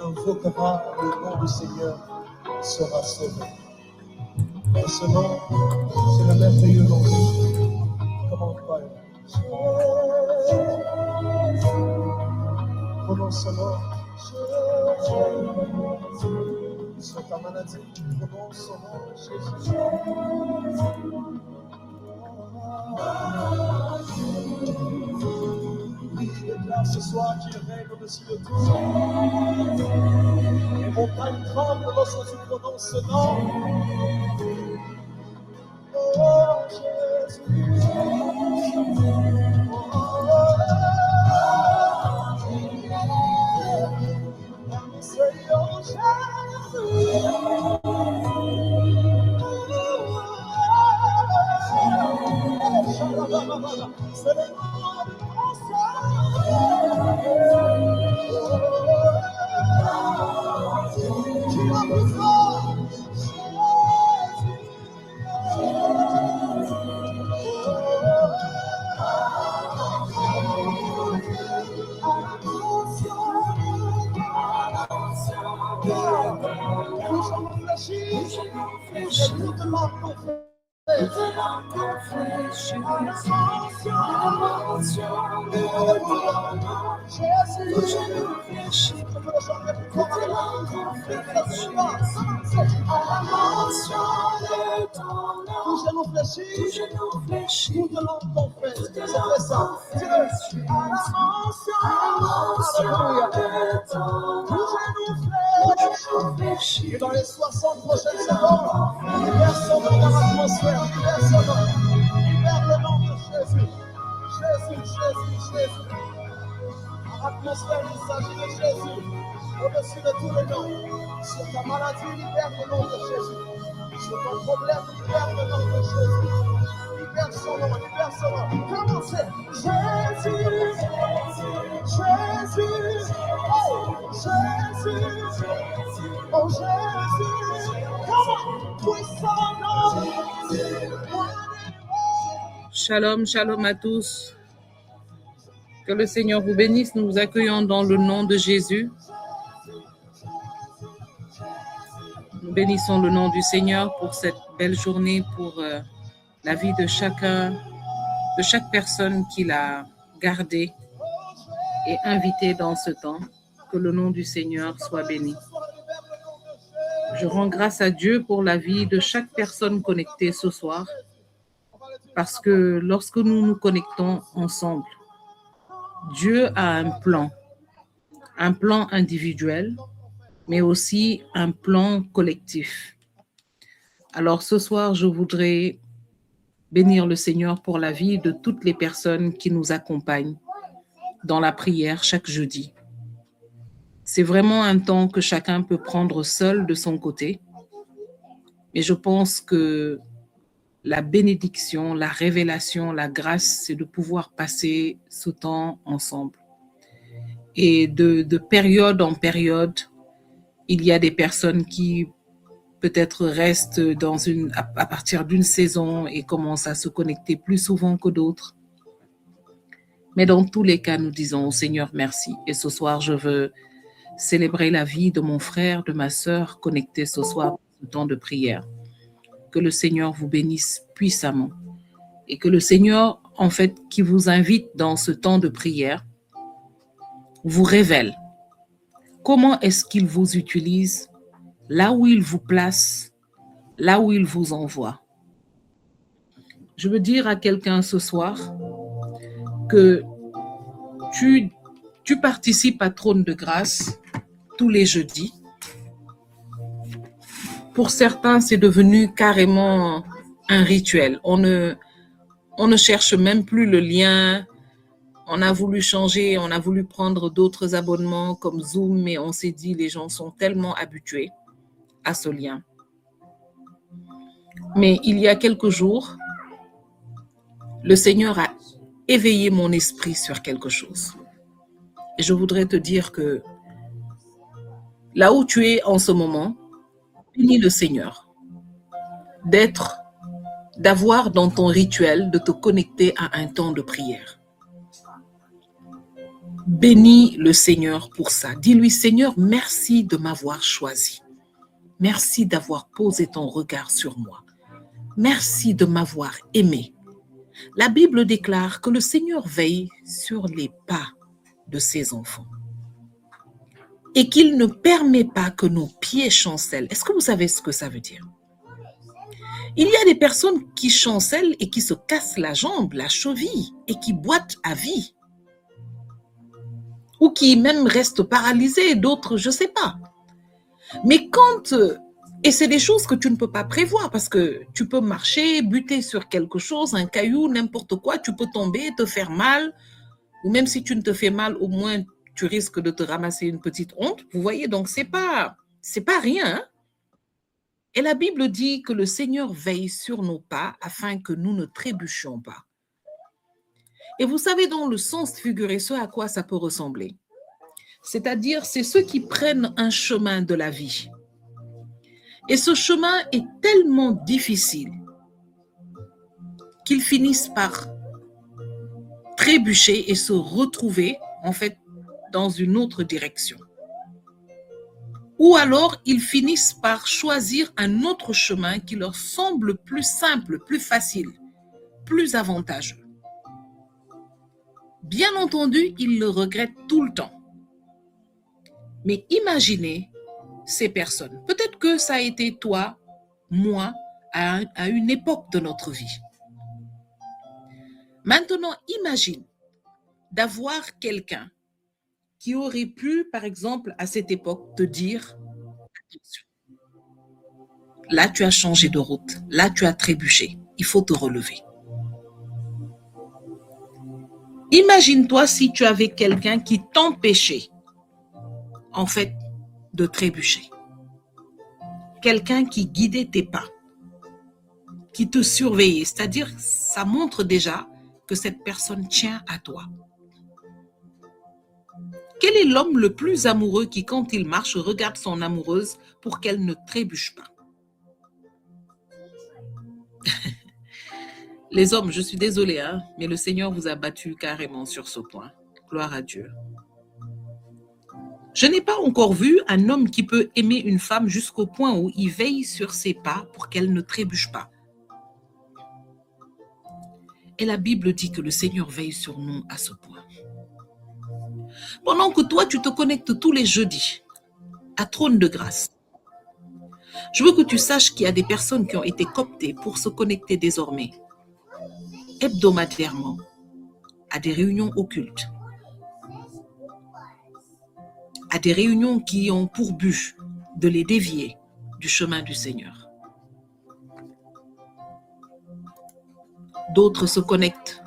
invoquera le nom du Seigneur sera sauvé. Et ce nom, c'est le merveilleux nom. Comment croire? Prononce son nom. Sur ta maladie, prononce son nom, Jésus. Oui, déclare ce soir qu'il règne au-dessus de tout. Les montagnes tremblent lorsque tu prononces ce nom. Oh Jésus. Et dans les 60 prochaines secondes, libère son nom dans l'atmosphère, libère son nom, libère le nom de Jésus. Jésus. Atmosphère, il s'agit de Jésus, au-dessus de tous les noms. Sur ta maladie, libère le nom de Jésus. Sur ton problème, libère le nom de Jésus. Libère son nom. Commencez. Jésus. Oh Jésus, comment puissant nom. Shalom à tous. Que le Seigneur vous bénisse. Nous vous accueillons dans le nom de Jésus. Nous bénissons le nom du Seigneur pour cette belle journée, pour la vie de chaque personne qu'il a gardée et invitée dans ce temps. Que le nom du Seigneur soit béni. Je rends grâce à Dieu pour la vie de chaque personne connectée ce soir, parce que lorsque nous nous connectons ensemble, Dieu a un plan individuel, mais aussi un plan collectif. Alors ce soir, je voudrais bénir le Seigneur pour la vie de toutes les personnes qui nous accompagnent dans la prière chaque jeudi. C'est vraiment un temps que chacun peut prendre seul de son côté. Mais je pense que la bénédiction, la révélation, la grâce, c'est de pouvoir passer ce temps ensemble. Et de période en période, il y a des personnes qui peut-être restent à partir d'une saison et commencent à se connecter plus souvent que d'autres. Mais dans tous les cas, nous disons au Seigneur merci. Et ce soir, je veux célébrer la vie de mon frère, de ma sœur, connectés ce soir pour ce temps de prière. Que le Seigneur vous bénisse puissamment. Et que le Seigneur, en fait, qui vous invite dans ce temps de prière, vous révèle comment est-ce qu'il vous utilise, là où il vous place, là où il vous envoie. Je veux dire à quelqu'un ce soir que tu participes à Trône de Grâce tous les jeudis. Pour certains, c'est devenu carrément un rituel. On ne cherche même plus le lien. On a voulu changer, on a voulu prendre d'autres abonnements comme Zoom, mais on s'est dit les gens sont tellement habitués à ce lien. Mais il y a quelques jours, le Seigneur a éveillé mon esprit sur quelque chose. Et je voudrais te dire que là où tu es en ce moment, bénis le Seigneur d'avoir dans ton rituel de te connecter à un temps de prière. Bénis le Seigneur pour ça. Dis-lui, Seigneur, merci de m'avoir choisi. Merci d'avoir posé ton regard sur moi. Merci de m'avoir aimé. La Bible déclare que le Seigneur veille sur les pas de ses enfants et qu'il ne permet pas que nos pieds chancellent. Est-ce que vous savez ce que ça veut dire? Il y a des personnes qui chancellent et qui se cassent la jambe, la cheville et qui boitent à vie. Ou qui même restent paralysés, d'autres, je ne sais pas. Mais et c'est des choses que tu ne peux pas prévoir parce que tu peux marcher, buter sur quelque chose, un caillou, n'importe quoi, tu peux tomber, te faire mal, ou même si tu ne te fais mal, au moins tu risques de te ramasser une petite honte. Vous voyez, donc c'est pas rien. Hein? Et la Bible dit que le Seigneur veille sur nos pas afin que nous ne trébuchions pas. Et vous savez dans le sens figuré ce à quoi ça peut ressembler. C'est-à-dire, c'est ceux qui prennent un chemin de la vie. Et ce chemin est tellement difficile qu'ils finissent par trébucher et se retrouver, en fait, dans une autre direction. Ou alors, ils finissent par choisir un autre chemin qui leur semble plus simple, plus facile, plus avantageux. Bien entendu, ils le regrettent tout le temps. Mais imaginez ces personnes. Peut-être que ça a été toi, moi, à une époque de notre vie. Maintenant, imagine d'avoir quelqu'un qui aurait pu, par exemple, à cette époque, te dire « Attention, là, tu as changé de route, là, tu as trébuché, il faut te relever. » Imagine-toi si tu avais quelqu'un qui t'empêchait, en fait, de trébucher. Quelqu'un qui guidait tes pas, qui te surveillait. C'est-à-dire, ça montre déjà que cette personne tient à toi. Quel est l'homme le plus amoureux qui, quand il marche, regarde son amoureuse pour qu'elle ne trébuche pas? Les hommes, je suis désolée, hein, mais le Seigneur vous a battu carrément sur ce point. Gloire à Dieu. Je n'ai pas encore vu un homme qui peut aimer une femme jusqu'au point où il veille sur ses pas pour qu'elle ne trébuche pas. Et la Bible dit que le Seigneur veille sur nous à ce point. Pendant que toi, tu te connectes tous les jeudis à Trône de Grâce, je veux que tu saches qu'il y a des personnes qui ont été cooptées pour se connecter désormais hebdomadairement à des réunions occultes, à des réunions qui ont pour but de les dévier du chemin du Seigneur. D'autres se connectent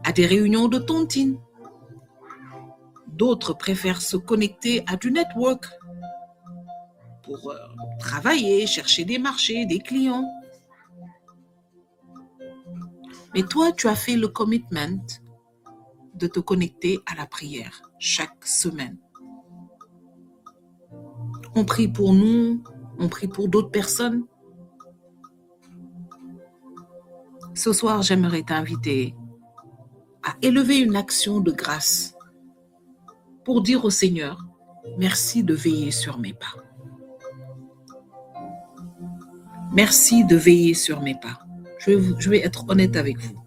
à des réunions de tontine. D'autres préfèrent se connecter à du network pour travailler, chercher des marchés, des clients. Mais toi, tu as fait le commitment de te connecter à la prière chaque semaine. On prie pour nous, on prie pour d'autres personnes. Ce soir, j'aimerais t'inviter à élever une action de grâce pour dire au Seigneur, merci de veiller sur mes pas. Merci de veiller sur mes pas. Je vais être honnête avec vous.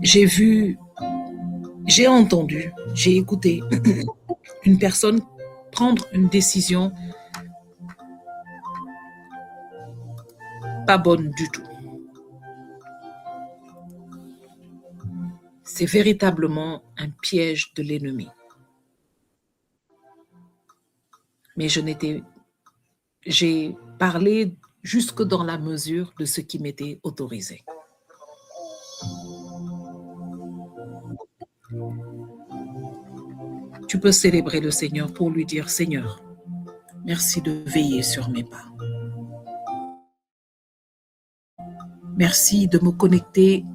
J'ai vu, j'ai entendu, j'ai écouté une personne prendre une décision pas bonne du tout. C'est véritablement un piège de l'ennemi. Mais j'ai parlé jusque dans la mesure de ce qui m'était autorisé. Tu peux célébrer le Seigneur pour lui dire, Seigneur, merci de veiller sur mes pas. Merci de me connecter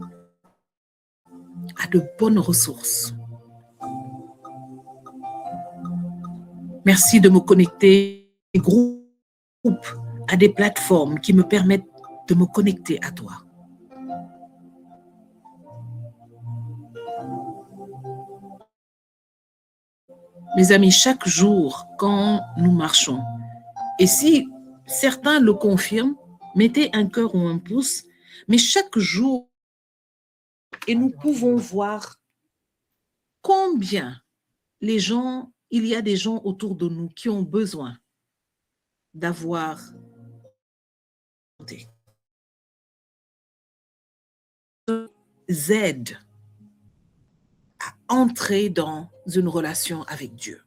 à de bonnes ressources. Merci de me connecter à des groupes, à des plateformes qui me permettent de me connecter à toi. Mes amis, chaque jour, quand nous marchons, et si certains le confirment, mettez un cœur ou un pouce, mais chaque jour, et nous pouvons voir combien il y a des gens autour de nous qui ont besoin d'avoir aide à entrer dans une relation avec Dieu.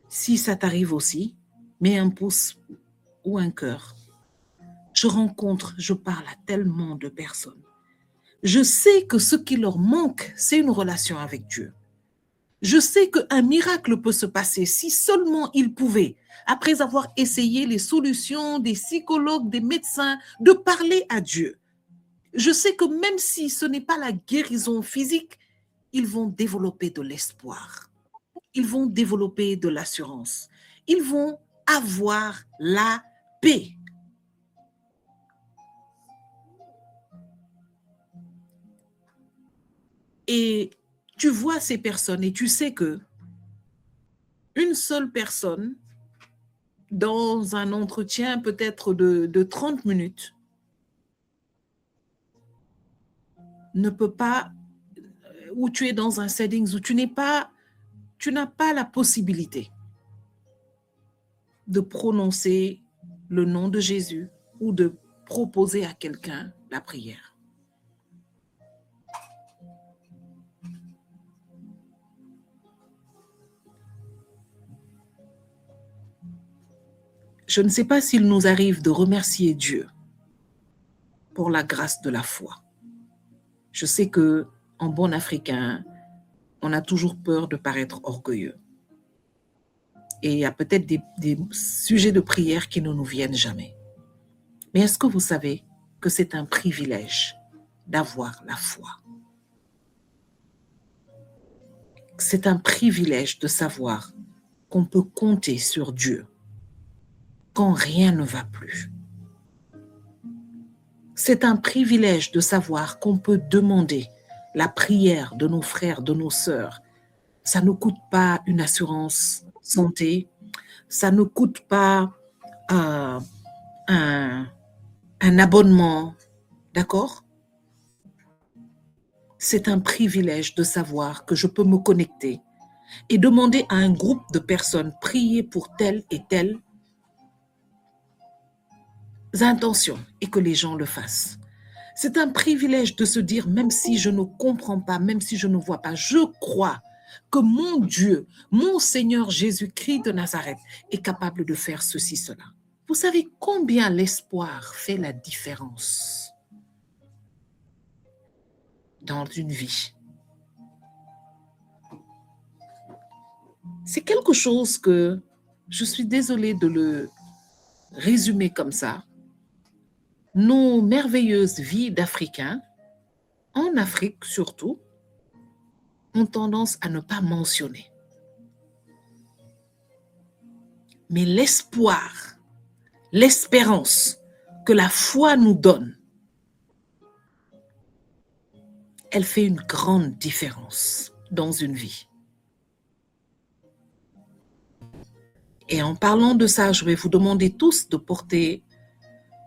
Si ça t'arrive aussi, mets un pouce ou un cœur. Je parle à tellement de personnes. Je sais que ce qui leur manque, c'est une relation avec Dieu. Je sais qu'un miracle peut se passer si seulement ils pouvaient, après avoir essayé les solutions des psychologues, des médecins, de parler à Dieu. Je sais que même si ce n'est pas la guérison physique, ils vont développer de l'espoir. Ils vont développer de l'assurance. Ils vont avoir la paix. Et tu vois ces personnes et tu sais que une seule personne, dans un entretien peut-être de 30 minutes, ne peut pas, où tu es dans un setting où tu n'as pas la possibilité de prononcer le nom de Jésus ou de proposer à quelqu'un la prière. Je ne sais pas s'il nous arrive de remercier Dieu pour la grâce de la foi. Je sais que, en bon africain, on a toujours peur de paraître orgueilleux. Et il y a peut-être des sujets de prière qui ne nous viennent jamais. Mais est-ce que vous savez que c'est un privilège d'avoir la foi? C'est un privilège de savoir qu'on peut compter sur Dieu quand rien ne va plus. C'est un privilège de savoir qu'on peut demander la prière de nos frères, de nos sœurs. Ça ne coûte pas une assurance santé, ça ne coûte pas un abonnement, d'accord? C'est un privilège de savoir que je peux me connecter et demander à un groupe de personnes, prier pour telle et telle intentions et que les gens le fassent. C'est un privilège de se dire, même si je ne comprends pas, même si je ne vois pas, je crois que mon Dieu, mon Seigneur Jésus-Christ de Nazareth est capable de faire ceci, cela. Vous savez combien l'espoir fait la différence dans une vie? C'est quelque chose que je suis désolée de le résumer comme ça. Nos merveilleuses vies d'Africains, en Afrique surtout, ont tendance à ne pas mentionner. Mais l'espoir, l'espérance que la foi nous donne, elle fait une grande différence dans une vie. Et en parlant de ça, je vais vous demander tous de porter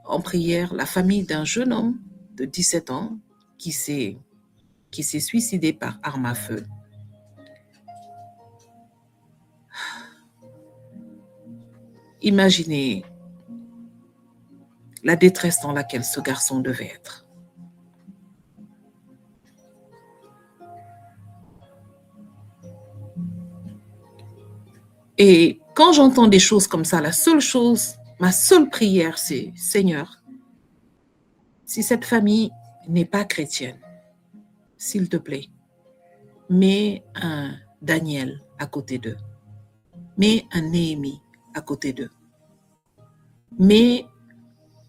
en prière la famille d'un jeune homme de 17 ans qui s'est suicidé par arme à feu. Imaginez la détresse dans laquelle ce garçon devait être. Et quand j'entends des choses comme ça, ma seule prière, c'est Seigneur, si cette famille n'est pas chrétienne, s'il te plaît, mets un Daniel à côté d'eux, mets un Néhémie à côté d'eux, mets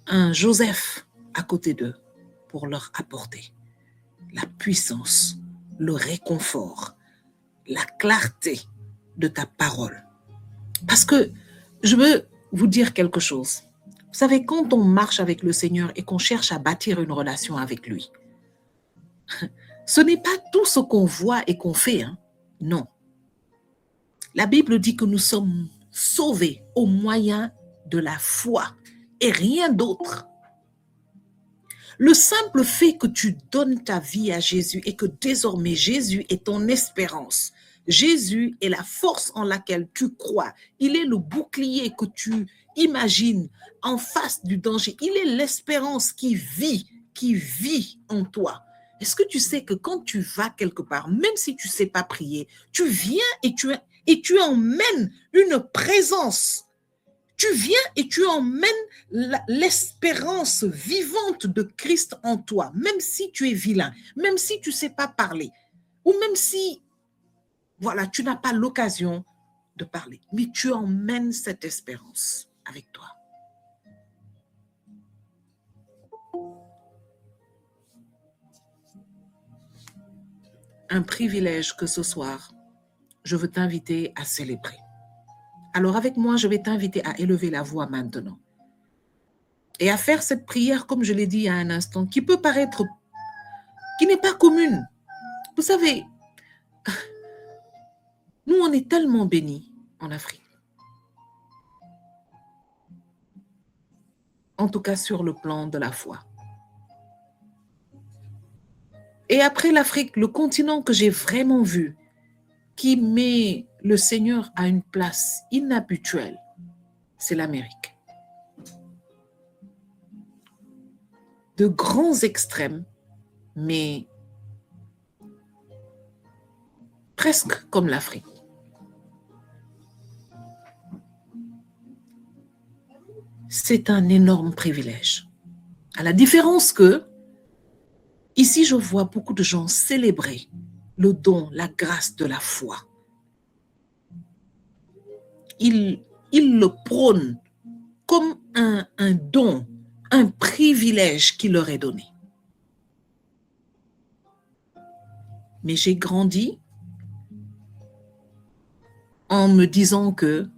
un Joseph à côté d'eux pour leur apporter la puissance, le réconfort, la clarté de ta parole. Parce que je veux vous dire quelque chose. Vous savez, quand on marche avec le Seigneur et qu'on cherche à bâtir une relation avec lui, ce n'est pas tout ce qu'on voit et qu'on fait. Non. La Bible dit que nous sommes sauvés au moyen de la foi et rien d'autre. Le simple fait que tu donnes ta vie à Jésus et que désormais Jésus est ton espérance, Jésus est la force en laquelle tu crois, il est le bouclier que tu imagines en face du danger, il est l'espérance qui vit en toi. Est-ce que tu sais que quand tu vas quelque part, même si tu ne sais pas prier, tu viens et tu emmènes une présence. Tu viens et tu emmènes l'espérance vivante de Christ en toi, même si tu es vilain, même si tu ne sais pas parler, ou même si, voilà, tu n'as pas l'occasion de parler, mais tu emmènes cette espérance avec toi. Un privilège que ce soir, je veux t'inviter à célébrer. Alors avec moi, je vais t'inviter à élever la voix maintenant et à faire cette prière, comme je l'ai dit il y a un instant, qui peut paraître, qui n'est pas commune. Vous savez, nous, on est tellement bénis en Afrique. En tout cas, sur le plan de la foi. Et après l'Afrique, le continent que j'ai vraiment vu, qui met le Seigneur à une place inhabituelle, c'est l'Amérique. De grands extrêmes, mais presque comme l'Afrique. C'est un énorme privilège. À la différence que, ici, je vois beaucoup de gens célébrer le don, la grâce de la foi. Ils le prônent comme un don, un privilège qui leur est donné. Mais j'ai grandi en me disant que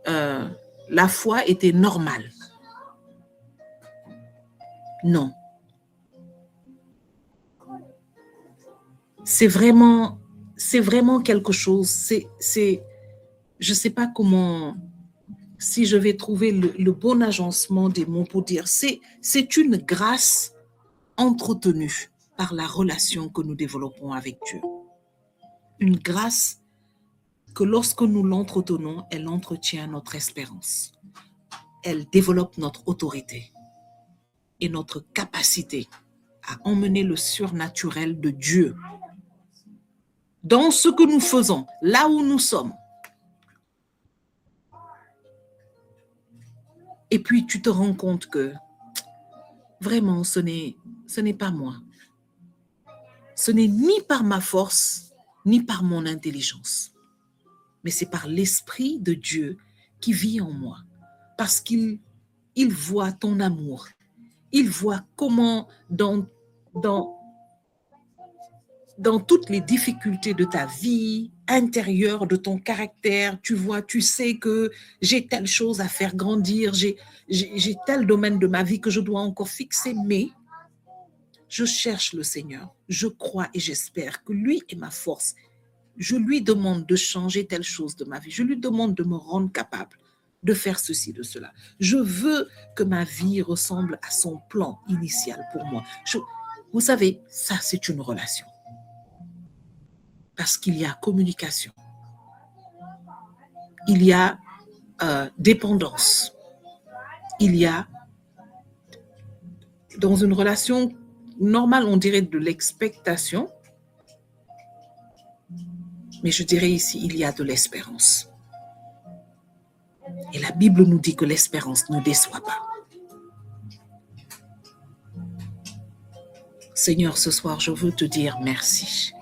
la foi était normale. Non. C'est vraiment quelque chose, je ne sais pas comment, si je vais trouver le bon agencement des mots pour dire, c'est une grâce entretenue par la relation que nous développons avec Dieu. Une grâce que lorsque nous l'entretenons, elle entretient notre espérance. Elle développe notre autorité et notre capacité à emmener le surnaturel de Dieu dans ce que nous faisons, là où nous sommes. Et puis tu te rends compte que vraiment ce n'est pas moi. Ce n'est ni par ma force, ni par mon intelligence. Mais c'est par l'Esprit de Dieu qui vit en moi. Parce qu'il voit ton amour. Il voit comment dans toutes les difficultés de ta vie intérieure, de ton caractère, tu sais que j'ai telle chose à faire grandir, j'ai tel domaine de ma vie que je dois encore fixer, mais je cherche le Seigneur. Je crois et j'espère que lui est ma force. Je lui demande de changer telle chose de ma vie. Je lui demande de me rendre capable de faire ceci, de cela. Je veux que ma vie ressemble à son plan initial pour moi. Vous savez, ça, c'est une relation. Parce qu'il y a communication. Il y a dépendance. Il y a, dans une relation normale, on dirait de l'expectation. Mais je dirais ici, il y a de l'espérance. Et la Bible nous dit que l'espérance ne déçoit pas. Seigneur, ce soir, je veux te dire merci.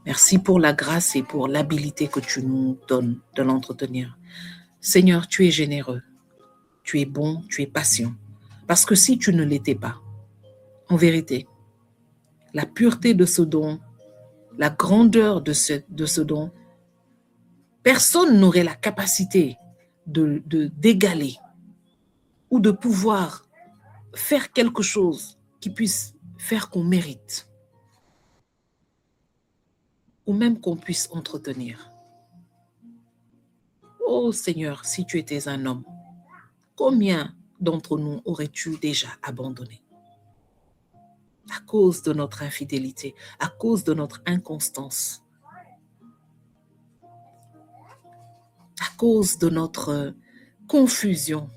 Merci pour la grâce et pour l'habilité que tu nous donnes de l'entretenir. Seigneur, tu es généreux, tu es bon, tu es patient. Parce que si tu ne l'étais pas, en vérité, la pureté de ce don, la grandeur de ce don, personne n'aurait la capacité d'égaler ou de pouvoir faire quelque chose qui puisse faire qu'on mérite. ou même qu'on puisse entretenir. Oh Seigneur, si tu étais un homme, combien d'entre nous aurais-tu déjà abandonné à cause de notre infidélité, à cause de notre inconstance, à cause de notre confusion.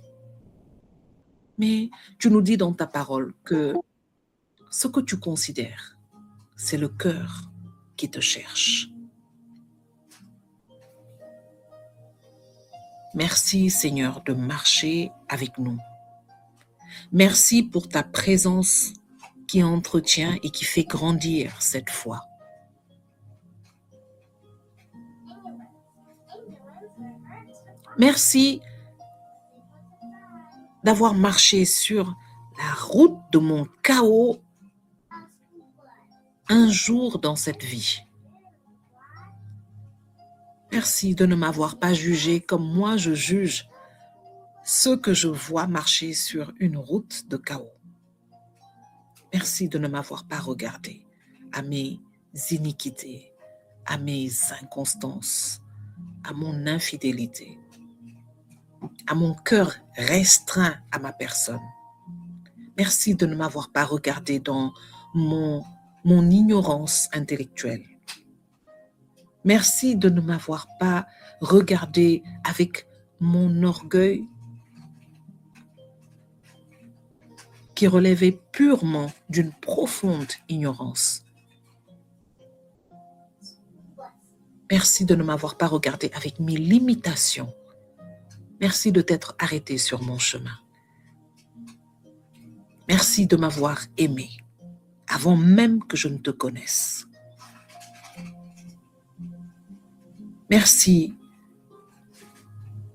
Mais tu nous dis dans ta parole que ce que tu considères, c'est le cœur qui te cherche. Merci Seigneur de marcher avec nous. Merci pour ta présence qui entretient et qui fait grandir cette foi. Merci d'avoir marché sur la route de mon chaos un jour dans cette vie. Merci de ne m'avoir pas jugé comme moi je juge ceux que je vois marcher sur une route de chaos. Merci de ne m'avoir pas regardé à mes iniquités, à mes inconstances, à mon infidélité, à mon cœur restreint à ma personne. Merci de ne m'avoir pas regardé dans mon ignorance intellectuelle. Merci de ne m'avoir pas regardé avec mon orgueil qui relevait purement d'une profonde ignorance. Merci de ne m'avoir pas regardé avec mes limitations. Merci de t'être arrêté sur mon chemin. Merci de m'avoir aimé avant même que je ne te connaisse. Merci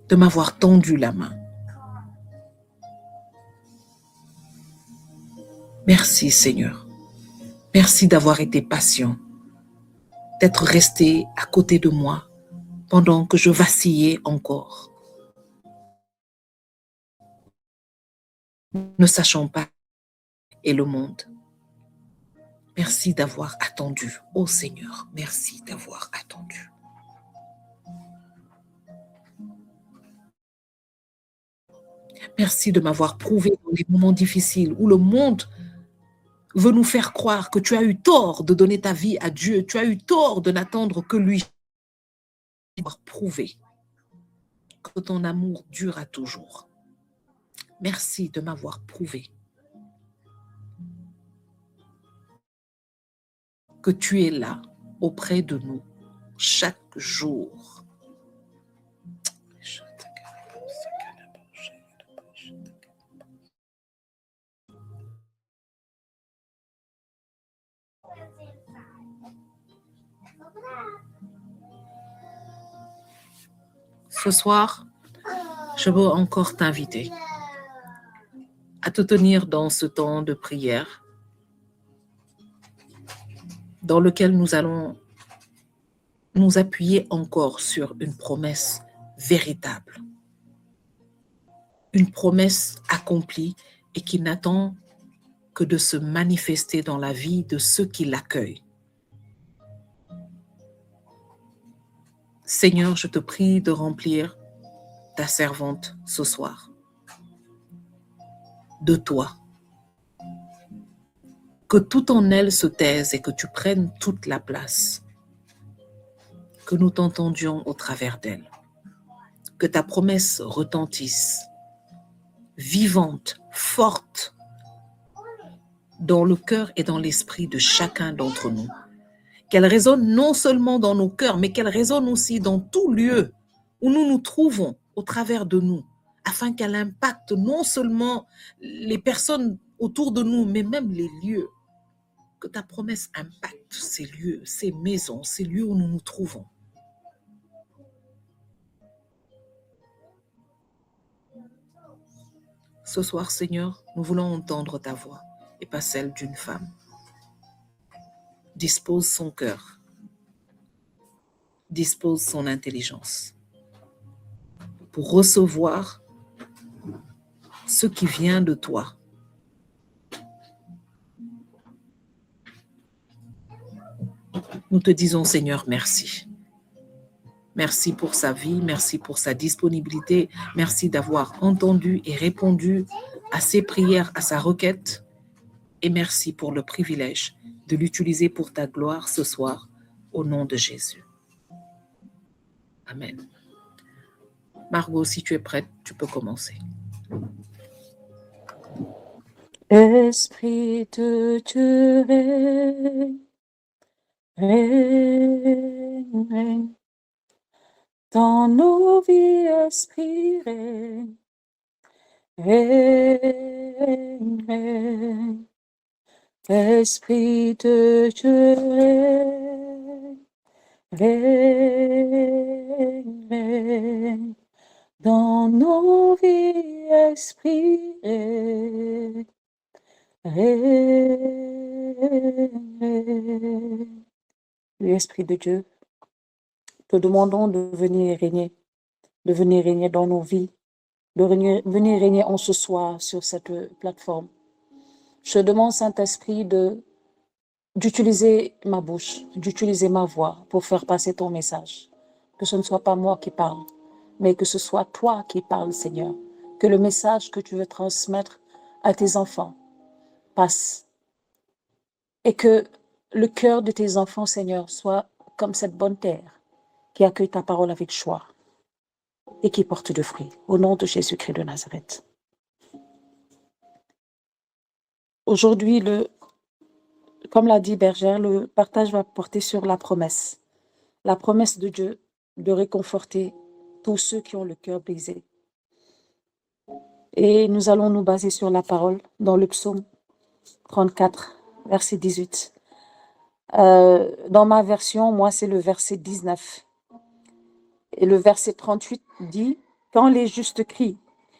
de m'avoir tendu la main. Merci Seigneur. Merci d'avoir été patient, d'être resté à côté de moi pendant que je vacillais encore, ne sachant pas et le monde. Merci d'avoir attendu. Oh Seigneur, merci d'avoir attendu. Merci de m'avoir prouvé dans les moments difficiles où le monde veut nous faire croire que tu as eu tort de donner ta vie à Dieu, tu as eu tort de n'attendre que lui. D'avoir prouvé que ton amour durera toujours. Merci de m'avoir prouvé que tu es là auprès de nous chaque jour. Ce soir, je veux encore t'inviter à te tenir dans ce temps de prière dans lequel nous allons nous appuyer encore sur une promesse véritable, une promesse accomplie et qui n'attend que de se manifester dans la vie de ceux qui l'accueillent. Seigneur, je te prie de remplir ta servante ce soir de toi. Que tout en elle se taise et que tu prennes toute la place. Que nous t'entendions au travers d'elle. Que ta promesse retentisse, vivante, forte, dans le cœur et dans l'esprit de chacun d'entre nous. Qu'elle résonne non seulement dans nos cœurs, mais qu'elle résonne aussi dans tout lieu où nous nous trouvons au travers de nous, afin qu'elle impacte non seulement les personnes autour de nous, mais même les lieux. Que ta promesse impacte ces lieux, ces maisons, ces lieux où nous nous trouvons. Ce soir, Seigneur, nous voulons entendre ta voix et pas celle d'une femme. Dispose son cœur, dispose son intelligence pour recevoir ce qui vient de toi. Nous te disons, Seigneur, merci. Merci pour sa vie, merci pour sa disponibilité, merci d'avoir entendu et répondu à ses prières, à sa requête, et merci pour le privilège de l'utiliser pour ta gloire ce soir, au nom de Jésus. Amen. Margot, si tu es prête, tu peux commencer. Esprit de Dieu, règne, règne dans nos vies, esprit, règne, règne, règne. Esprit de Dieu, règne, règne dans nos vies, esprit, règne, règne. L'Esprit de Dieu, te demandons de venir régner dans nos vies, de venir régner en ce soir sur cette plateforme. Je te demande, Saint-Esprit, d'utiliser ma bouche, d'utiliser ma voix pour faire passer ton message. Que ce ne soit pas moi qui parle, mais que ce soit toi qui parles, Seigneur. Que le message que tu veux transmettre à tes enfants passe. Et que le cœur de tes enfants, Seigneur, soit comme cette bonne terre qui accueille ta parole avec joie et qui porte de fruits. Au nom de Jésus-Christ de Nazareth. Aujourd'hui, comme l'a dit Bergère, le partage va porter sur la promesse de Dieu de réconforter tous ceux qui ont le cœur brisé. Et nous allons nous baser sur la parole dans le psaume 34, verset 18. Dans ma version, moi, c'est le verset 19. Et le verset 38 dit « Quand les justes crient,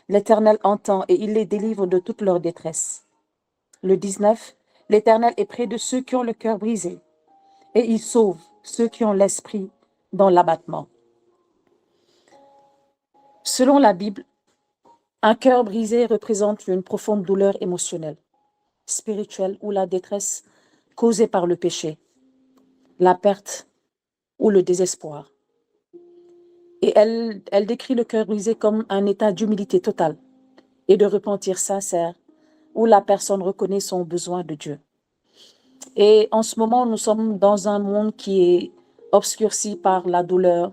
l'Éternel entend et il les délivre de toute leur détresse. » Le 19, « L'Éternel est près de ceux qui ont le cœur brisé et il sauve ceux qui ont l'esprit dans l'abattement. » Selon la Bible, un cœur brisé représente une profonde douleur émotionnelle, spirituelle ou la détresse causée par le péché, la perte ou le désespoir. Et elle décrit le cœur brisé comme un état d'humilité totale et de repentir sincère où la personne reconnaît son besoin de Dieu. Et en ce moment, nous sommes dans un monde qui est obscurci par la douleur,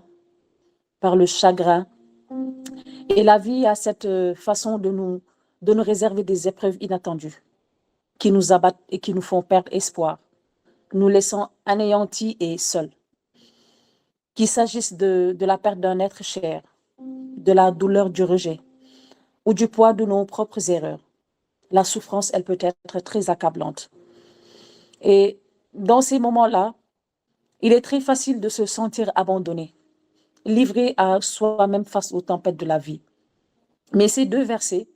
par le chagrin. Et la vie a cette façon de nous réserver des épreuves inattendues qui nous abattent et qui nous font perdre espoir, nous laissant anéantis et seuls. Qu'il s'agisse de la perte d'un être cher, de la douleur du rejet ou du poids de nos propres erreurs. La souffrance, elle peut être très accablante. Et dans ces moments-là, il est très facile de se sentir abandonné, livré à soi-même face aux tempêtes de la vie. Mais ces deux versets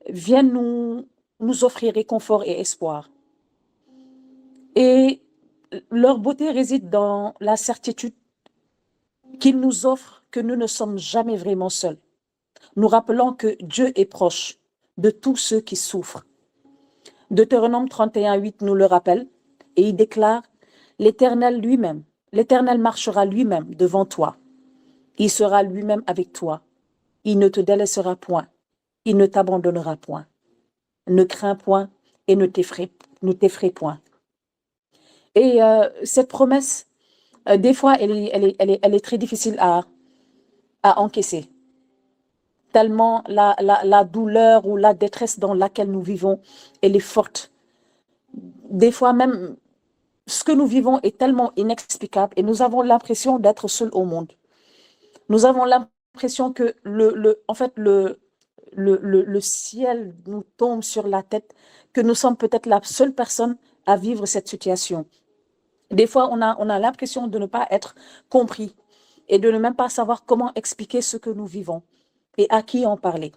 viennent nous offrir réconfort et espoir. Et leur beauté réside dans la certitude qu'ils nous offrent que nous ne sommes jamais vraiment seuls, nous rappelant que Dieu est proche de tous ceux qui souffrent. Deutéronome 31:8 nous le rappelle et il déclare « L'Éternel lui-même, l'Éternel marchera lui-même devant toi. Il sera lui-même avec toi. Il ne te délaissera point. Il ne t'abandonnera point. Ne crains point et ne t'effraie point. » Et cette promesse, des fois, elle est très difficile à encaisser. Tellement la douleur ou la détresse dans laquelle nous vivons, elle est forte. Des fois même, ce que nous vivons est tellement inexplicable et nous avons l'impression d'être seuls au monde. Nous avons l'impression que le ciel nous tombe sur la tête, que nous sommes peut-être la seule personne à vivre cette situation. Des fois, on a l'impression de ne pas être compris et de ne même pas savoir comment expliquer ce que nous vivons et à qui en parler.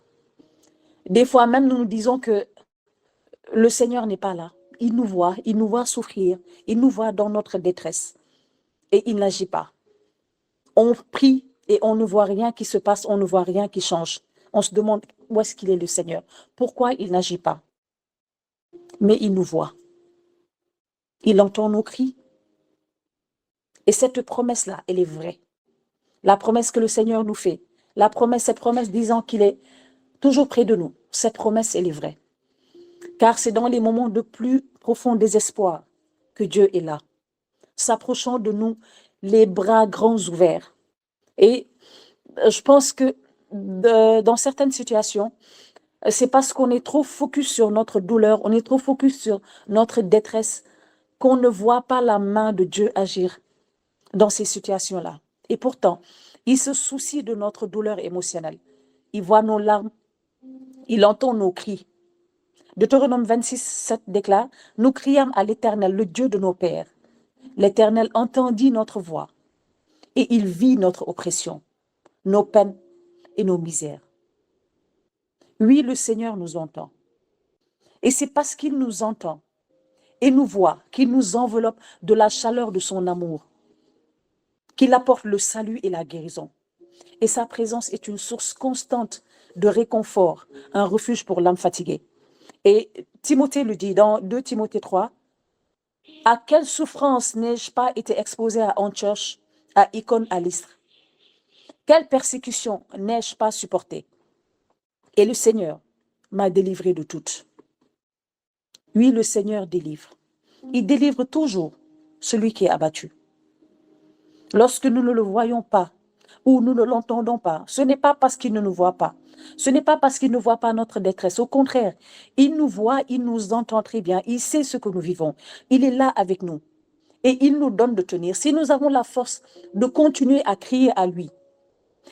Des fois même, nous nous disons que le Seigneur n'est pas là. Il nous voit souffrir, il nous voit dans notre détresse et il n'agit pas. On prie et on ne voit rien qui se passe, on ne voit rien qui change. On se demande où est-ce qu'il est le Seigneur, pourquoi il n'agit pas. Mais il nous voit. Il entend nos cris Et cette promesse-là, elle est vraie. La promesse que le Seigneur nous fait, cette promesse disant qu'il est toujours près de nous, cette promesse, elle est vraie. Car c'est dans les moments de plus profond désespoir que Dieu est là, s'approchant de nous, les bras grands ouverts. Et je pense que dans certaines situations, c'est parce qu'on est trop focus sur notre douleur, on est trop focus sur notre détresse, qu'on ne voit pas la main de Dieu agir dans ces situations-là. Et pourtant, il se soucie de notre douleur émotionnelle. Il voit nos larmes, il entend nos cris. Deutéronome 26, 7 déclare, « Nous criâmes à l'Éternel, le Dieu de nos pères. L'Éternel entendit notre voix et il vit notre oppression, nos peines et nos misères. » Oui, le Seigneur nous entend. Et c'est parce qu'il nous entend et nous voit, qu'il nous enveloppe de la chaleur de son amour, qu'il apporte le salut et la guérison. Et sa présence est une source constante de réconfort, un refuge pour l'âme fatiguée. Et Timothée le dit dans 2 Timothée 3, « À quelle souffrance n'ai-je pas été exposé à Antioche, à Icône, à Lystre? Quelle persécution n'ai-je pas supportée? Et le Seigneur m'a délivré de toutes. » Oui, le Seigneur délivre. Il délivre toujours celui qui est abattu. Lorsque nous ne le voyons pas ou nous ne l'entendons pas, ce n'est pas parce qu'il ne nous voit pas. Ce n'est pas parce qu'il ne voit pas notre détresse. Au contraire, il nous voit, il nous entend très bien. Il sait ce que nous vivons. Il est là avec nous. Et il nous donne de tenir. Si nous avons la force de continuer à crier à lui,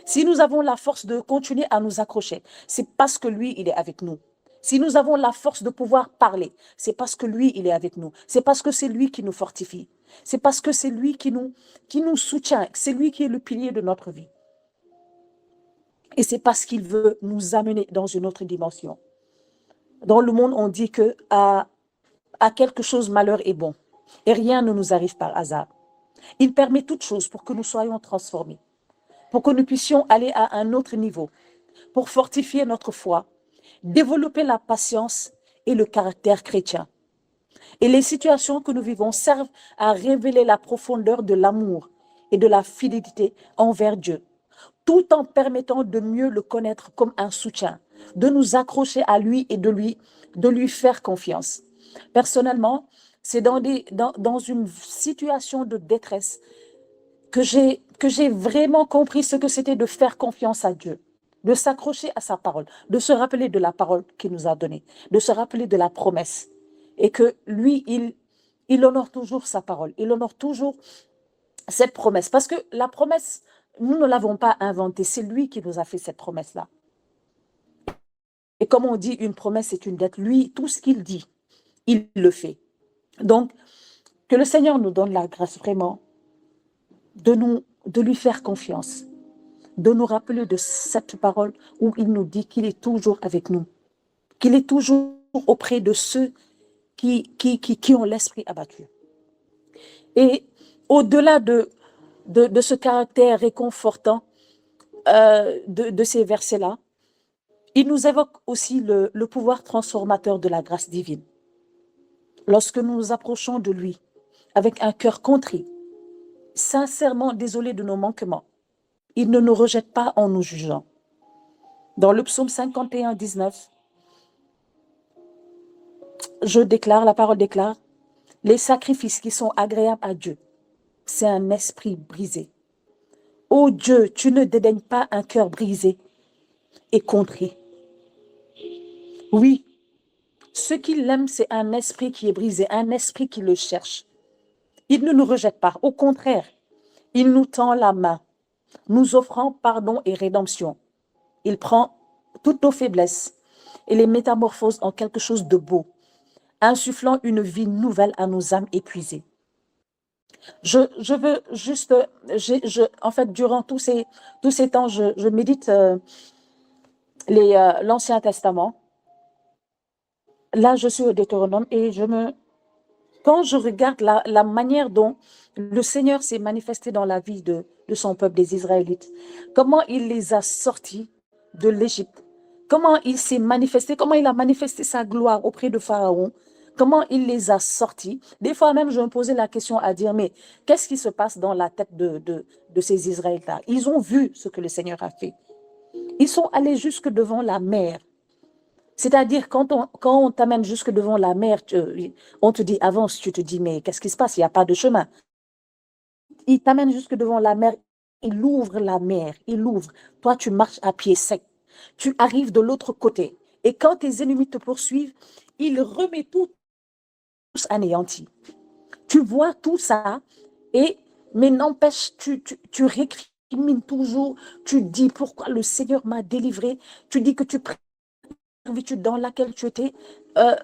si nous avons la force de continuer à nous accrocher, c'est parce que lui, il est avec nous. Si nous avons la force de pouvoir parler, c'est parce que lui, il est avec nous. C'est parce que c'est lui qui nous fortifie. C'est parce que c'est lui qui nous soutient. C'est lui qui est le pilier de notre vie. Et c'est parce qu'il veut nous amener dans une autre dimension. Dans le monde, on dit que à quelque chose, malheur est bon. Et rien ne nous arrive par hasard. Il permet toutes choses pour que nous soyons transformés, pour que nous puissions aller à un autre niveau, pour fortifier notre foi, développer la patience et le caractère chrétien. Et les situations que nous vivons servent à révéler la profondeur de l'amour et de la fidélité envers Dieu, tout en permettant de mieux le connaître comme un soutien, de nous accrocher à lui et de lui faire confiance. Personnellement, c'est dans une situation de détresse que j'ai vraiment compris ce que c'était de faire confiance à Dieu, de s'accrocher à sa parole, de se rappeler de la parole qu'il nous a donnée, de se rappeler de la promesse. Et que lui, il honore toujours sa parole, il honore toujours cette promesse. Parce que la promesse, nous ne l'avons pas inventée, c'est lui qui nous a fait cette promesse-là. Et comme on dit, une promesse est une dette. Lui, tout ce qu'il dit, il le fait. Donc, que le Seigneur nous donne la grâce vraiment de lui faire confiance, de nous rappeler de cette parole où il nous dit qu'il est toujours avec nous, qu'il est toujours auprès de ceux qui ont l'esprit abattu. Et au-delà de ce caractère réconfortant de ces versets-là, il nous évoque aussi le pouvoir transformateur de la grâce divine. Lorsque nous nous approchons de lui avec un cœur contrit, sincèrement désolé de nos manquements, il ne nous rejette pas en nous jugeant. Dans le psaume 51, 19, la parole déclare, « Les sacrifices qui sont agréables à Dieu, c'est un esprit brisé. Ô Dieu, tu ne dédaignes pas un cœur brisé et contrit. » Oui, ce qu'il aime, c'est un esprit qui est brisé, un esprit qui le cherche. Il ne nous rejette pas, au contraire, il nous tend la main, nous offrant pardon et rédemption. Il prend toutes nos faiblesses et les métamorphose en quelque chose de beau, insufflant une vie nouvelle à nos âmes épuisées. Je veux juste, en fait, durant tous ces temps, je médite l'Ancien Testament. Là, je suis au Deutéronome et quand je regarde la manière dont le Seigneur s'est manifesté dans la vie de son peuple, des Israélites, comment il les a sortis de l'Égypte, comment il s'est manifesté, comment il a manifesté sa gloire auprès de Pharaon, comment il les a sortis. Des fois même, je me posais la question à dire, mais qu'est-ce qui se passe dans la tête de ces Israélites-là? Ils ont vu ce que le Seigneur a fait. Ils sont allés jusque devant la mer. C'est-à-dire, quand on t'amène jusque devant la mer, on te dit avance, tu te dis, mais qu'est-ce qui se passe? Il n'y a pas de chemin. Il t'amène jusque devant la mer, il ouvre la mer, il ouvre. Toi, tu marches à pied sec. Tu arrives de l'autre côté. Et quand tes ennemis te poursuivent, il remet tous anéantis. Tu vois tout ça, mais n'empêche, tu récrimines toujours, tu dis pourquoi le Seigneur m'a délivré, tu dis que tu préfères la servitude dans laquelle tu étais, euh,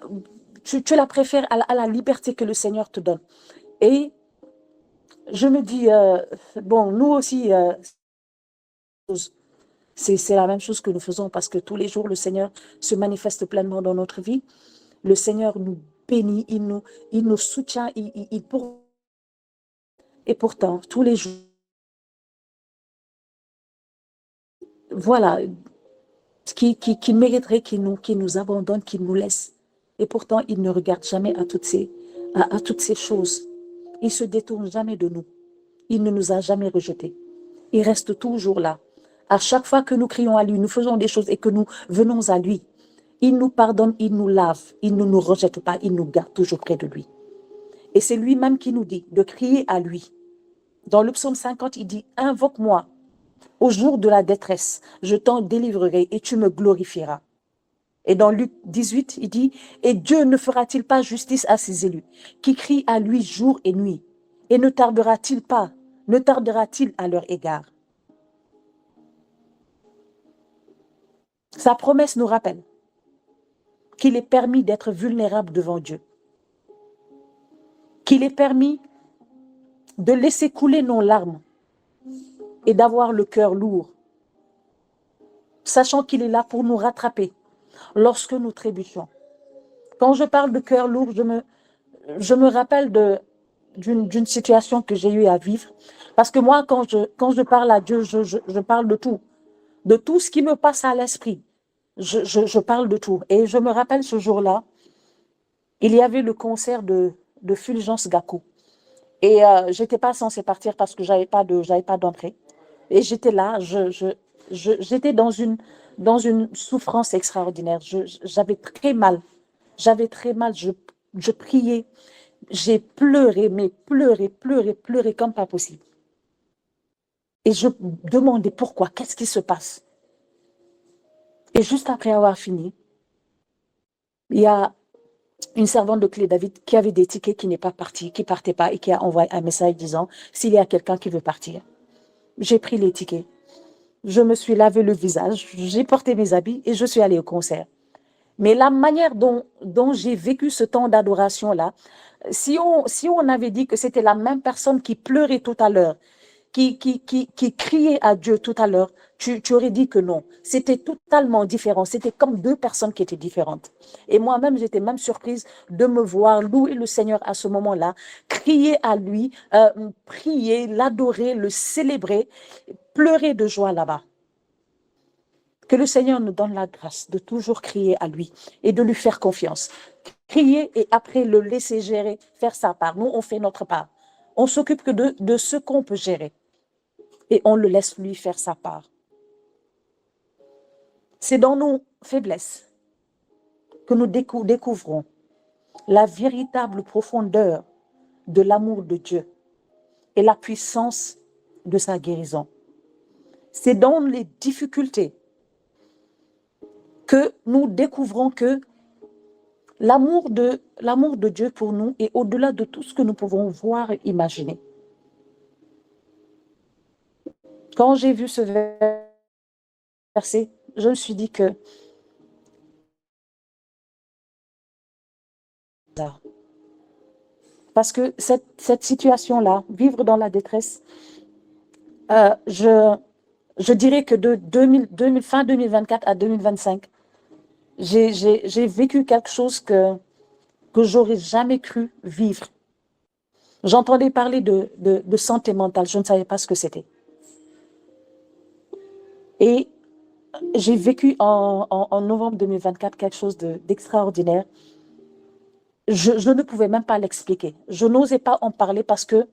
tu la préfères à la liberté que le Seigneur te donne. Et je me dis, bon, nous aussi, c'est la même chose que nous faisons parce que tous les jours, le Seigneur se manifeste pleinement dans notre vie. Le Seigneur nous bénit, il nous soutient, et pourtant, tous les jours, voilà, qui mériterait qu'il nous abandonne, qu'il nous laisse. Et pourtant, il ne regarde jamais à toutes ces choses. Il ne se détourne jamais de nous. Il ne nous a jamais rejetés. Il reste toujours là. À chaque fois que nous crions à lui, nous faisons des choses et que nous venons à lui, il nous pardonne, il nous lave, il ne nous rejette pas, il nous garde toujours près de lui. Et c'est lui-même qui nous dit de crier à lui. Dans le psaume 50, il dit « Invoque-moi au jour de la détresse, je t'en délivrerai et tu me glorifieras. » Et dans Luc 18, il dit « Et Dieu ne fera-t-il pas justice à ses élus, qui crient à lui jour et nuit, et ne tardera-t-il à leur égard ?» Sa promesse nous rappelle qu'il est permis d'être vulnérable devant Dieu, qu'il est permis de laisser couler nos larmes et d'avoir le cœur lourd, sachant qu'il est là pour nous rattraper lorsque nous trébuchons. Quand je parle de cœur lourd, je me rappelle d'une situation que j'ai eu à vivre. Parce que moi, quand je parle à Dieu, je parle de tout ce qui me passe à l'esprit. Je parle de tout. Et je me rappelle ce jour-là, il y avait le concert de Fulgence Gakou. Et je n'étais pas censée partir parce que je n'avais pas d'entrée. Et j'étais là, j'étais dans une souffrance extraordinaire. J'avais très mal. Je priais. J'ai pleuré, mais pleuré comme pas possible. Et je demandais pourquoi, qu'est-ce qui se passe? Et juste après avoir fini, il y a une servante de Clé David qui avait des tickets qui n'est pas partie, qui ne partait pas et qui a envoyé un message disant s'il y a quelqu'un qui veut partir. J'ai pris les tickets. Je me suis lavé le visage, j'ai porté mes habits et je suis allée au concert. Mais la manière dont j'ai vécu ce temps d'adoration-là, si on avait dit que c'était la même personne qui pleurait tout à l'heure, qui criait à Dieu tout à l'heure, tu aurais dit que non. C'était totalement différent. C'était comme deux personnes qui étaient différentes. Et moi-même, j'étais même surprise de me voir louer le Seigneur à ce moment-là, crier à lui, prier, l'adorer, le célébrer, pleurer de joie là-bas. Que le Seigneur nous donne la grâce de toujours crier à lui et de lui faire confiance. Crier et après le laisser gérer, faire sa part. Nous, on fait notre part. On s'occupe que de ce qu'on peut gérer. Et on le laisse lui faire sa part. C'est dans nos faiblesses que nous découvrons la véritable profondeur de l'amour de Dieu et la puissance de sa guérison. C'est dans les difficultés que nous découvrons que l'amour de Dieu pour nous est au-delà de tout ce que nous pouvons voir et imaginer. Quand j'ai vu ce verset, je me suis dit que parce que cette situation-là, vivre dans la détresse, je dirais que de fin 2024 à 2025, j'ai vécu quelque chose que j'aurais jamais cru vivre. J'entendais parler de santé mentale, je ne savais pas ce que c'était. Et j'ai vécu en novembre 2024 quelque chose d'extraordinaire. je ne pouvais même pas l'expliquer. Je n'osais pas en parler parce que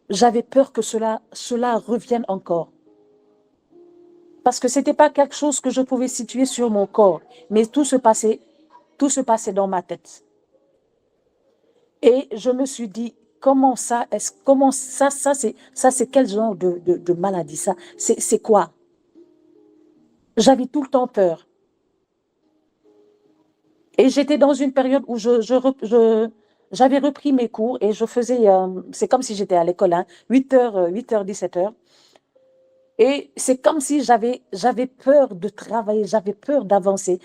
j'avais peur que cela revienne encore. Parce que ce n'était pas quelque chose que je pouvais situer sur mon corps, mais tout se passait dans ma tête. Et je me suis dit, comment ça, c'est quel genre de maladie ça? C'est quoi? J'avais tout le temps peur. Et j'étais dans une période où j'avais repris mes cours et je faisais, c'est comme si j'étais à l'école, hein, 8h, 17h. Et c'est comme si j'avais peur de travailler, j'avais peur d'avancer.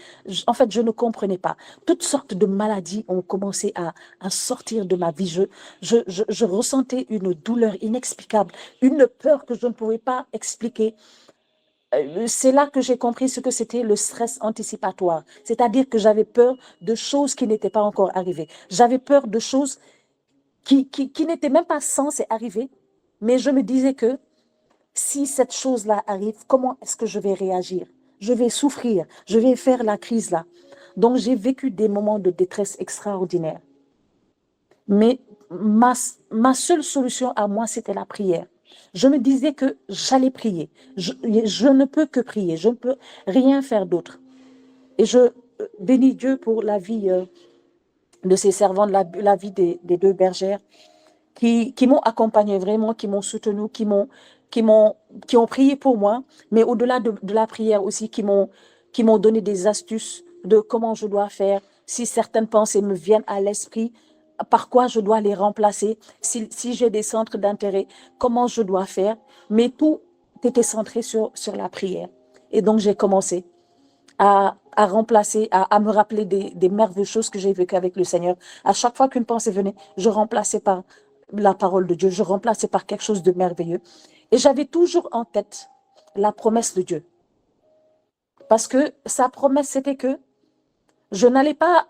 En fait, je ne comprenais pas. Toutes sortes de maladies ont commencé à sortir de ma vie. Je ressentais une douleur inexplicable, une peur que je ne pouvais pas expliquer. C'est là que j'ai compris ce que c'était le stress anticipatoire. C'est-à-dire que j'avais peur de choses qui n'étaient pas encore arrivées. J'avais peur de choses qui n'étaient même pas censées arriver. Mais je me disais que si cette chose-là arrive, comment est-ce que je vais réagir? Je vais souffrir, je vais faire la crise là. Donc, j'ai vécu des moments de détresse extraordinaires. Mais ma seule solution à moi, c'était la prière. Je me disais que j'allais prier. Je ne peux que prier. Je ne peux rien faire d'autre. Et je bénis Dieu pour la vie de ses servantes, la vie des deux bergères qui m'ont accompagné vraiment, qui m'ont soutenu, qui ont prié pour moi, mais au-delà de la prière aussi, qui m'ont donné des astuces de comment je dois faire, si certaines pensées me viennent à l'esprit, par quoi je dois les remplacer, si j'ai des centres d'intérêt, comment je dois faire, mais tout était centré sur la prière. Et donc, j'ai commencé à remplacer, à me rappeler des merveilleuses choses que j'ai vécues avec le Seigneur. À chaque fois qu'une pensée venait, je remplaçais par la parole de Dieu, je remplaçais par quelque chose de merveilleux. Et j'avais toujours en tête la promesse de Dieu. Parce que sa promesse, c'était que je n'allais pas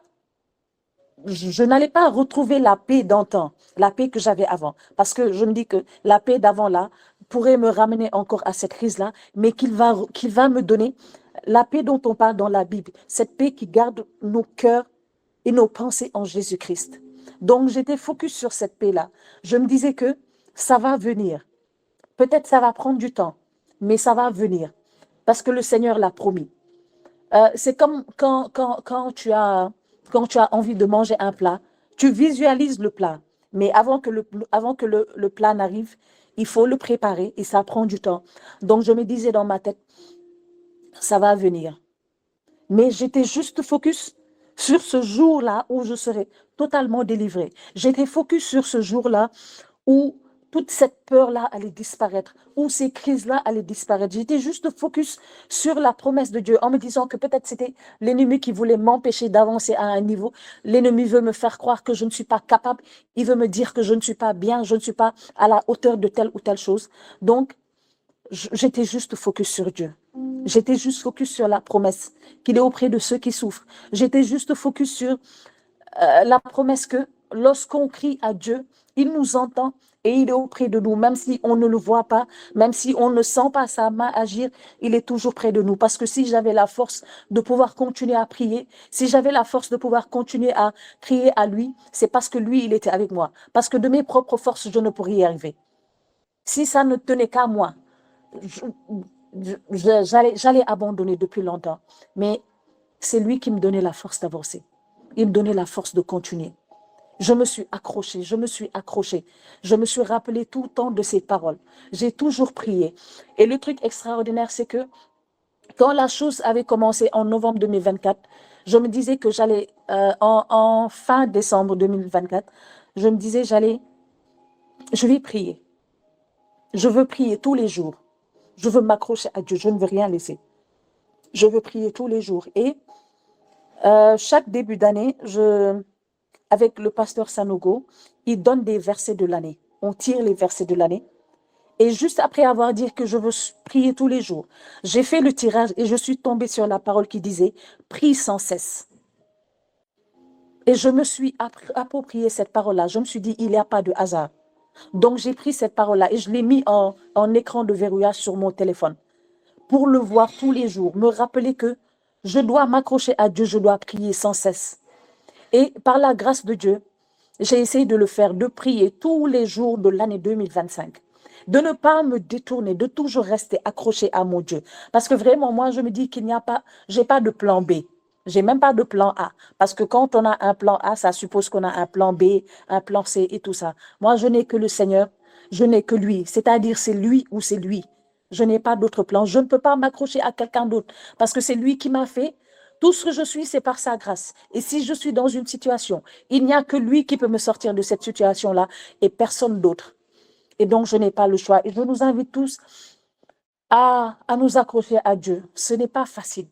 retrouver la paix d'antan, la paix que j'avais avant. Parce que je me dis que la paix d'avant là pourrait me ramener encore à cette crise-là, mais qu'il va me donner la paix dont on parle dans la Bible, cette paix qui garde nos cœurs et nos pensées en Jésus-Christ. Donc, j'étais focus sur cette paix-là. Je me disais que ça va venir. Peut-être ça va prendre du temps, mais ça va venir parce que le Seigneur l'a promis. C'est comme quand tu as envie de manger un plat, tu visualises le plat, mais avant que le plat n'arrive, il faut le préparer et ça prend du temps. Donc, je me disais dans ma tête, ça va venir. Mais j'étais juste focus sur ce jour-là où je serai totalement délivrée. J'étais focus sur ce jour-là où toute cette peur-là allait disparaître, où ces crises-là allaient disparaître. J'étais juste focus sur la promesse de Dieu en me disant que peut-être c'était l'ennemi qui voulait m'empêcher d'avancer à un niveau. L'ennemi veut me faire croire que je ne suis pas capable. Il veut me dire que je ne suis pas bien, je ne suis pas à la hauteur de telle ou telle chose. Donc, j'étais juste focus sur Dieu. J'étais juste focus sur la promesse qu'il est auprès de ceux qui souffrent. J'étais juste focus sur la promesse que lorsqu'on crie à Dieu, il nous entend et il est auprès de nous, même si on ne le voit pas, même si on ne sent pas sa main agir, il est toujours près de nous. Parce que si j'avais la force de pouvoir continuer à prier, si j'avais la force de pouvoir continuer à crier à lui, c'est parce que lui, il était avec moi. Parce que de mes propres forces, je ne pourrais y arriver. Si ça ne tenait qu'à moi, j'allais abandonner depuis longtemps. Mais c'est lui qui me donnait la force d'avancer. Il me donnait la force de continuer. Je me suis accrochée. Je me suis rappelé tout le temps de ces paroles. J'ai toujours prié. Et le truc extraordinaire, c'est que quand la chose avait commencé en novembre 2024, je me disais que j'allais, en fin décembre 2024, je me disais, je vais prier. Je veux prier tous les jours. Je veux m'accrocher à Dieu. Je ne veux rien laisser. Je veux prier tous les jours. Et chaque début d'année, avec le pasteur Sanogo, il donne des versets de l'année. On tire les versets de l'année. Et juste après avoir dit que je veux prier tous les jours, j'ai fait le tirage et je suis tombée sur la parole qui disait « Prie sans cesse ». Et je me suis approprié cette parole-là. Je me suis dit « Il n'y a pas de hasard ». Donc, j'ai pris cette parole-là et je l'ai mis en écran de verrouillage sur mon téléphone pour le voir tous les jours, me rappeler que je dois m'accrocher à Dieu, je dois prier sans cesse. Et par la grâce de Dieu, j'ai essayé de le faire, de prier tous les jours de l'année 2025. De ne pas me détourner, de toujours rester accroché à mon Dieu. Parce que vraiment, moi, je me dis qu'il n'y a pas, j'ai pas de plan B. J'ai même pas de plan A. Parce que quand on a un plan A, ça suppose qu'on a un plan B, un plan C et tout ça. Moi, je n'ai que le Seigneur, je n'ai que lui. C'est-à-dire, c'est lui ou c'est lui. Je n'ai pas d'autre plan. Je ne peux pas m'accrocher à quelqu'un d'autre. Parce que c'est lui qui m'a fait. Tout ce que je suis, c'est par sa grâce. Et si je suis dans une situation, il n'y a que lui qui peut me sortir de cette situation-là et personne d'autre. Et donc, je n'ai pas le choix. Et je nous invite tous à nous accrocher à Dieu. Ce n'est pas facile.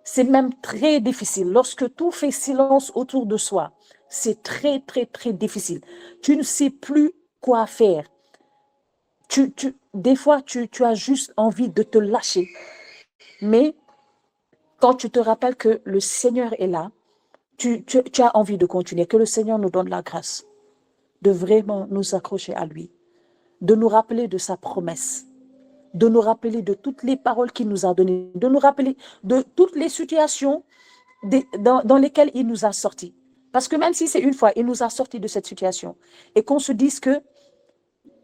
C'est même très difficile. Lorsque tout fait silence autour de soi, c'est très, très, très difficile. Tu ne sais plus quoi faire. Des fois, tu as juste envie de te lâcher. Mais quand tu te rappelles que le Seigneur est là, tu as envie de continuer. Que le Seigneur nous donne la grâce de vraiment nous accrocher à lui, de nous rappeler de sa promesse, de nous rappeler de toutes les paroles qu'il nous a données, de nous rappeler de toutes les situations dans lesquelles il nous a sortis. Parce que même si c'est une fois, il nous a sortis de cette situation. Et qu'on se dise que,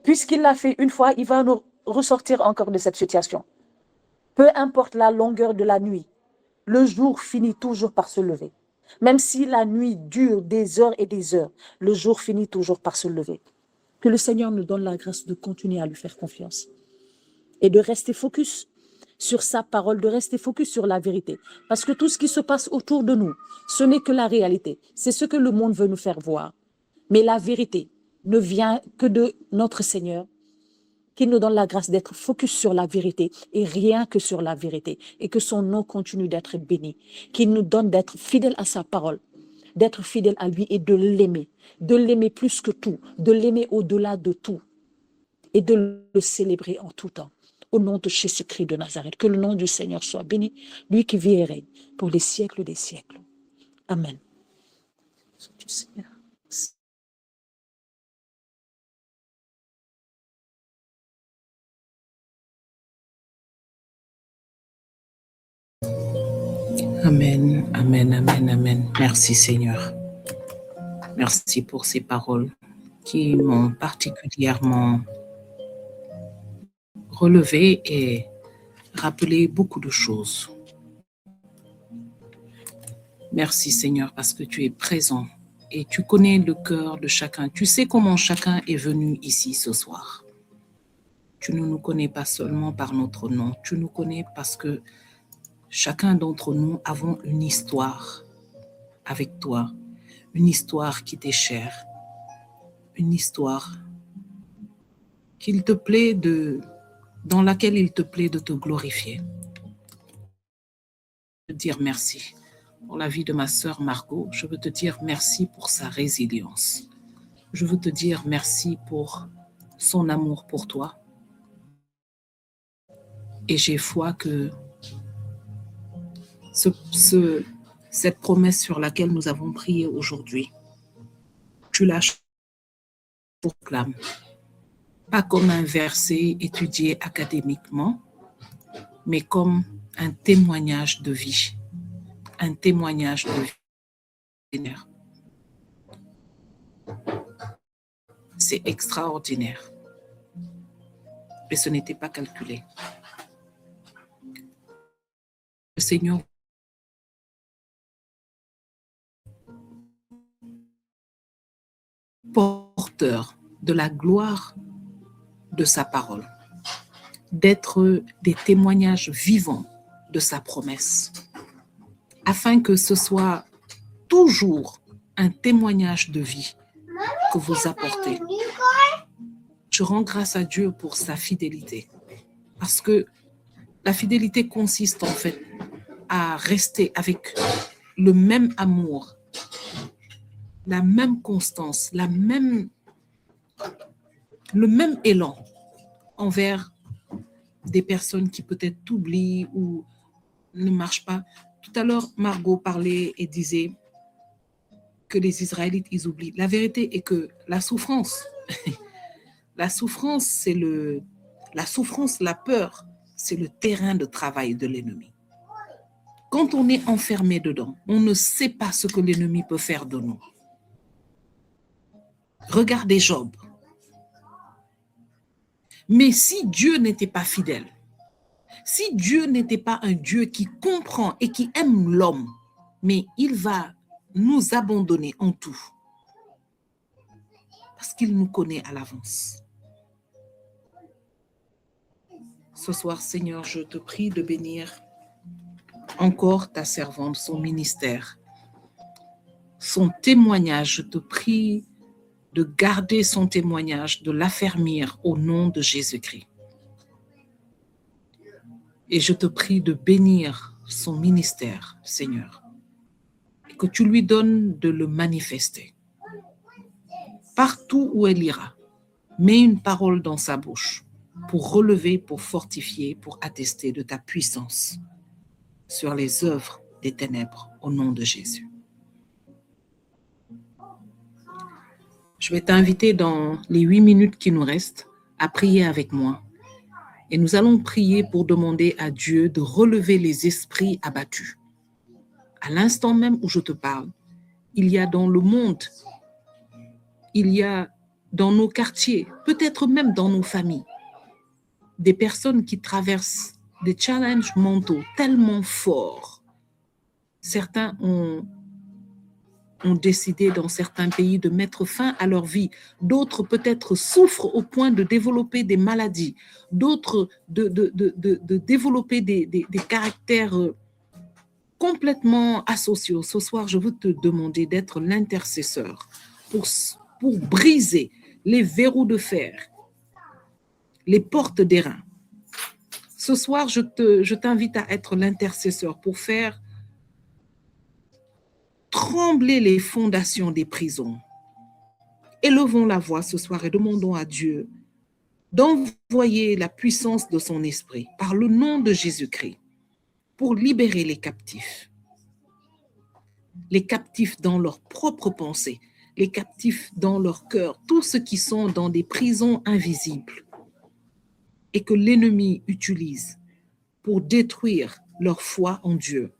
puisqu'il l'a fait une fois, il va nous ressortir encore de cette situation. Peu importe la longueur de la nuit, le jour finit toujours par se lever. Même si la nuit dure des heures et des heures, le jour finit toujours par se lever. Que le Seigneur nous donne la grâce de continuer à lui faire confiance et de rester focus sur sa parole, de rester focus sur la vérité. Parce que tout ce qui se passe autour de nous, ce n'est que la réalité. C'est ce que le monde veut nous faire voir. Mais la vérité ne vient que de notre Seigneur, qui nous donne la grâce d'être focus sur la vérité et rien que sur la vérité. Et que son nom continue d'être béni. Qu'il nous donne d'être fidèles à sa parole, d'être fidèles à lui et de l'aimer plus que tout, de l'aimer au-delà de tout et de le célébrer en tout temps. Au nom de Jésus-Christ de Nazareth, que le nom du Seigneur soit béni, lui qui vit et règne pour les siècles des siècles. Amen. Amen, amen, amen, amen. Merci Seigneur. Merci pour ces paroles qui m'ont particulièrement relevé et rappelé beaucoup de choses. Merci Seigneur parce que tu es présent et tu connais le cœur de chacun. Tu sais comment chacun est venu ici ce soir. Tu ne nous connais pas seulement par notre nom, tu nous connais parce que chacun d'entre nous avons une histoire avec toi, une histoire qui t'est chère, une histoire dans laquelle il te plaît de te glorifier. Je veux te dire merci pour la vie de ma sœur Margot. Je veux te dire merci pour sa résilience. Je veux te dire merci pour son amour pour toi. Et j'ai foi que cette promesse sur laquelle nous avons prié aujourd'hui, tu la proclames. Pas comme un verset étudié académiquement, mais comme un témoignage de vie. Un témoignage de vie. C'est extraordinaire. Mais ce n'était pas calculé. Le Seigneur porteur de la gloire de sa parole, d'être des témoignages vivants de sa promesse, afin que ce soit toujours un témoignage de vie que vous apportez. Je rends grâce à Dieu pour sa fidélité, parce que la fidélité consiste en fait à rester avec le même amour, la même constance, le même élan envers des personnes qui peut-être t'oublient ou ne marchent pas. Tout à l'heure, Margot parlait et disait que les Israélites, ils oublient. La vérité est que la souffrance, la peur, c'est le terrain de travail de l'ennemi. Quand on est enfermé dedans, on ne sait pas ce que l'ennemi peut faire de nous. Regardez Job. Mais si Dieu n'était pas fidèle, si Dieu n'était pas un Dieu qui comprend et qui aime l'homme, mais il va nous abandonner en tout. Parce qu'il nous connaît à l'avance. Ce soir, Seigneur, je te prie de bénir encore ta servante, son ministère, son témoignage. Je te prie de garder son témoignage, de l'affermir au nom de Jésus-Christ. Et je te prie de bénir son ministère, Seigneur, et que tu lui donnes de le manifester. Partout où elle ira, mets une parole dans sa bouche pour relever, pour fortifier, pour attester de ta puissance sur les œuvres des ténèbres au nom de Jésus. Je vais t'inviter dans les 8 minutes qui nous restent à prier avec moi. Et nous allons prier pour demander à Dieu de relever les esprits abattus. À l'instant même où je te parle, il y a dans le monde, il y a dans nos quartiers, peut-être même dans nos familles, des personnes qui traversent des challenges mentaux tellement forts. Certains ont décidé dans certains pays de mettre fin à leur vie. D'autres peut-être souffrent au point de développer des maladies. D'autres de développer des caractères complètement asociaux. Ce soir, je veux te demander d'être l'intercesseur pour briser les verrous de fer, les portes d'airain. Ce soir, je t'invite à être l'intercesseur pour faire trembler les fondations des prisons. Élevons la voix ce soir et demandons à Dieu d'envoyer la puissance de son esprit par le nom de Jésus-Christ pour libérer les captifs dans leurs propres pensées, les captifs dans leur cœur, tous ceux qui sont dans des prisons invisibles et que l'ennemi utilise pour détruire leur foi en Dieu.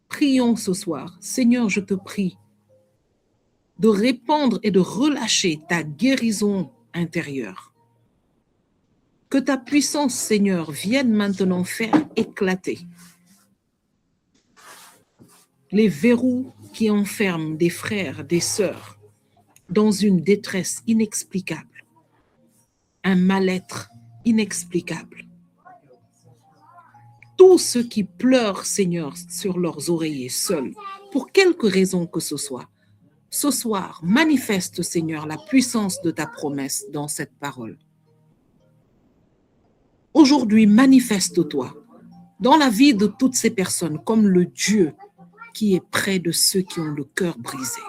Prions ce soir. Seigneur, je te prie de répandre et de relâcher ta guérison intérieure. Que ta puissance, Seigneur, vienne maintenant faire éclater les verrous qui enferment des frères, des sœurs dans une détresse inexplicable, un mal-être inexplicable. Tous ceux qui pleurent, Seigneur, sur leurs oreillers seuls, pour quelque raison que ce soit, ce soir, manifeste, Seigneur, la puissance de ta promesse dans cette parole. Aujourd'hui, manifeste-toi dans la vie de toutes ces personnes comme le Dieu qui est près de ceux qui ont le cœur brisé.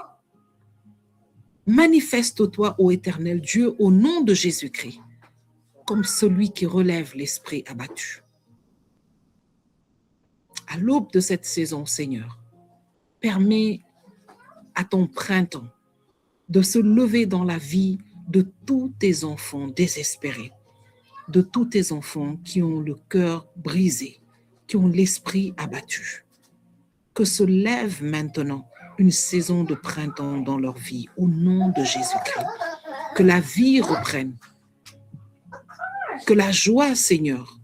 Manifeste-toi, ô Éternel Dieu, au nom de Jésus-Christ, comme celui qui relève l'esprit abattu. À l'aube de cette saison, Seigneur, permets à ton printemps de se lever dans la vie de tous tes enfants désespérés, de tous tes enfants qui ont le cœur brisé, qui ont l'esprit abattu. Que se lève maintenant une saison de printemps dans leur vie, au nom de Jésus-Christ. Que la vie reprenne. Que la joie, Seigneur,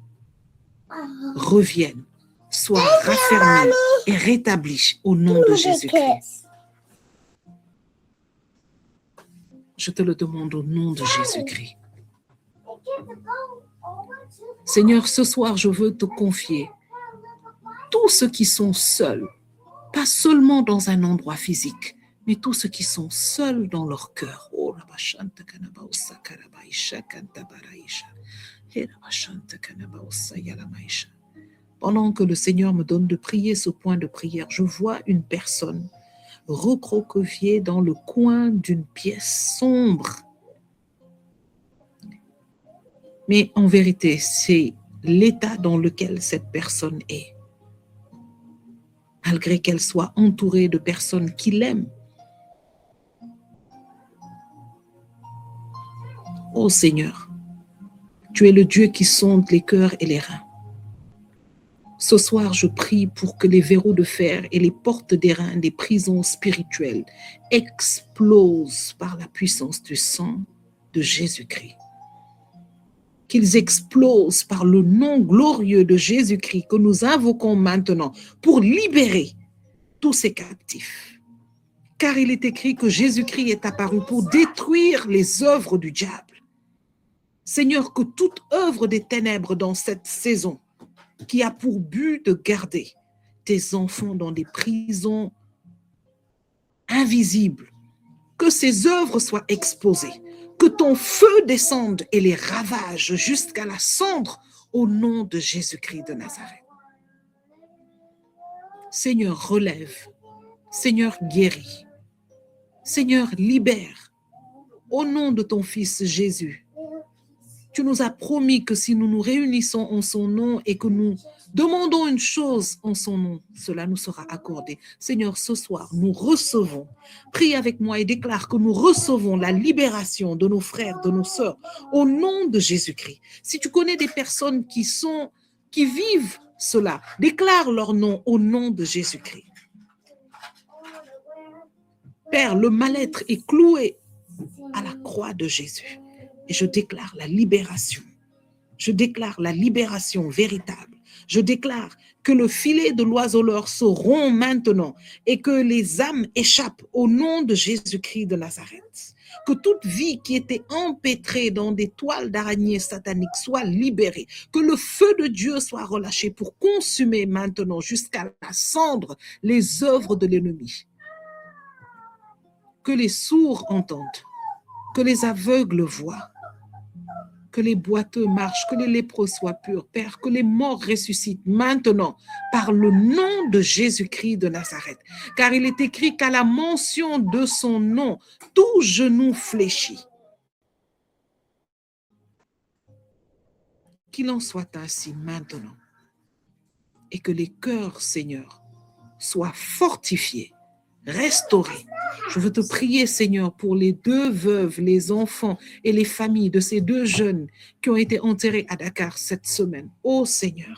revienne, soit raffermie et rétablie au nom de Jésus-Christ. Je te le demande au nom de Jésus-Christ. Seigneur, ce soir, je veux te confier tous ceux qui sont seuls, pas seulement dans un endroit physique, mais tous ceux qui sont seuls dans leur cœur. Pendant que le Seigneur me donne de prier ce point de prière, je vois une personne recroquevillée dans le coin d'une pièce sombre. Mais en vérité, c'est l'état dans lequel cette personne est. Malgré qu'elle soit entourée de personnes qui l'aiment. Ô Seigneur, tu es le Dieu qui sonde les cœurs et les reins. Ce soir, je prie pour que les verrous de fer et les portes d'airain des prisons spirituelles explosent par la puissance du sang de Jésus-Christ. Qu'ils explosent par le nom glorieux de Jésus-Christ que nous invoquons maintenant pour libérer tous ces captifs. Car il est écrit que Jésus-Christ est apparu pour détruire les œuvres du diable. Seigneur, que toute œuvre des ténèbres dans cette saison qui a pour but de garder tes enfants dans des prisons invisibles, que ces œuvres soient exposées, que ton feu descende et les ravage jusqu'à la cendre au nom de Jésus-Christ de Nazareth. Seigneur, relève. Seigneur, guéris. Seigneur, libère. Au nom de ton Fils Jésus, tu nous as promis que si nous nous réunissons en son nom et que nous demandons une chose en son nom, cela nous sera accordé. Seigneur, ce soir, nous recevons, prie avec moi et déclare que nous recevons la libération de nos frères, de nos sœurs, au nom de Jésus-Christ. Si tu connais des personnes qui vivent cela, déclare leur nom au nom de Jésus-Christ. Père, le mal-être est cloué à la croix de Jésus. Et je déclare la libération. Je déclare la libération véritable. Je déclare que le filet de l'oiseleur se rompt maintenant et que les âmes échappent au nom de Jésus-Christ de Nazareth. Que toute vie qui était empêtrée dans des toiles d'araignée sataniques soit libérée. Que le feu de Dieu soit relâché pour consumer maintenant jusqu'à la cendre les œuvres de l'ennemi. Que les sourds entendent, que les aveugles voient, que les boiteux marchent, que les lépreux soient purs, Père, que les morts ressuscitent maintenant par le nom de Jésus-Christ de Nazareth. Car il est écrit qu'à la mention de son nom, tout genou fléchit. Qu'il en soit ainsi maintenant et que les cœurs, Seigneur, soient fortifiés, restaurés. Je veux te prier, Seigneur, pour les deux veuves, les enfants et les familles de ces deux jeunes qui ont été enterrés à Dakar cette semaine. Ô Seigneur,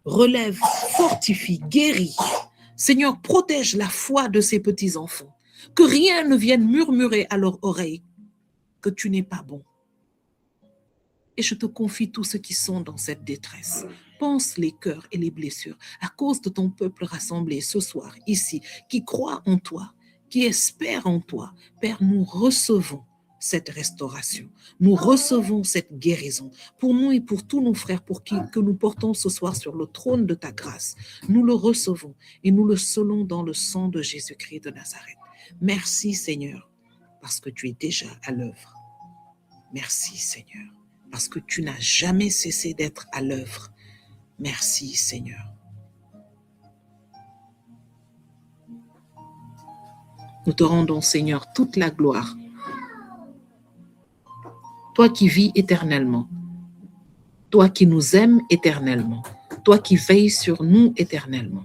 relève, fortifie, guéris. Seigneur, protège la foi de ces petits-enfants. Que rien ne vienne murmurer à leur oreille que tu n'es pas bon. Et je te confie tous ceux qui sont dans cette détresse. Pense les cœurs et les blessures à cause de ton peuple rassemblé ce soir ici, qui croit en toi, qui espère en toi. Père, nous recevons cette restauration. Nous recevons cette guérison pour nous et pour tous nos frères que nous portons ce soir sur le trône de ta grâce. Nous le recevons et nous le scellons dans le sang de Jésus-Christ de Nazareth. Merci Seigneur, parce que tu es déjà à l'œuvre. Merci Seigneur, parce que tu n'as jamais cessé d'être à l'œuvre. Merci Seigneur. Nous te rendons Seigneur toute la gloire. Toi qui vis éternellement, toi qui nous aimes éternellement, toi qui veilles sur nous éternellement.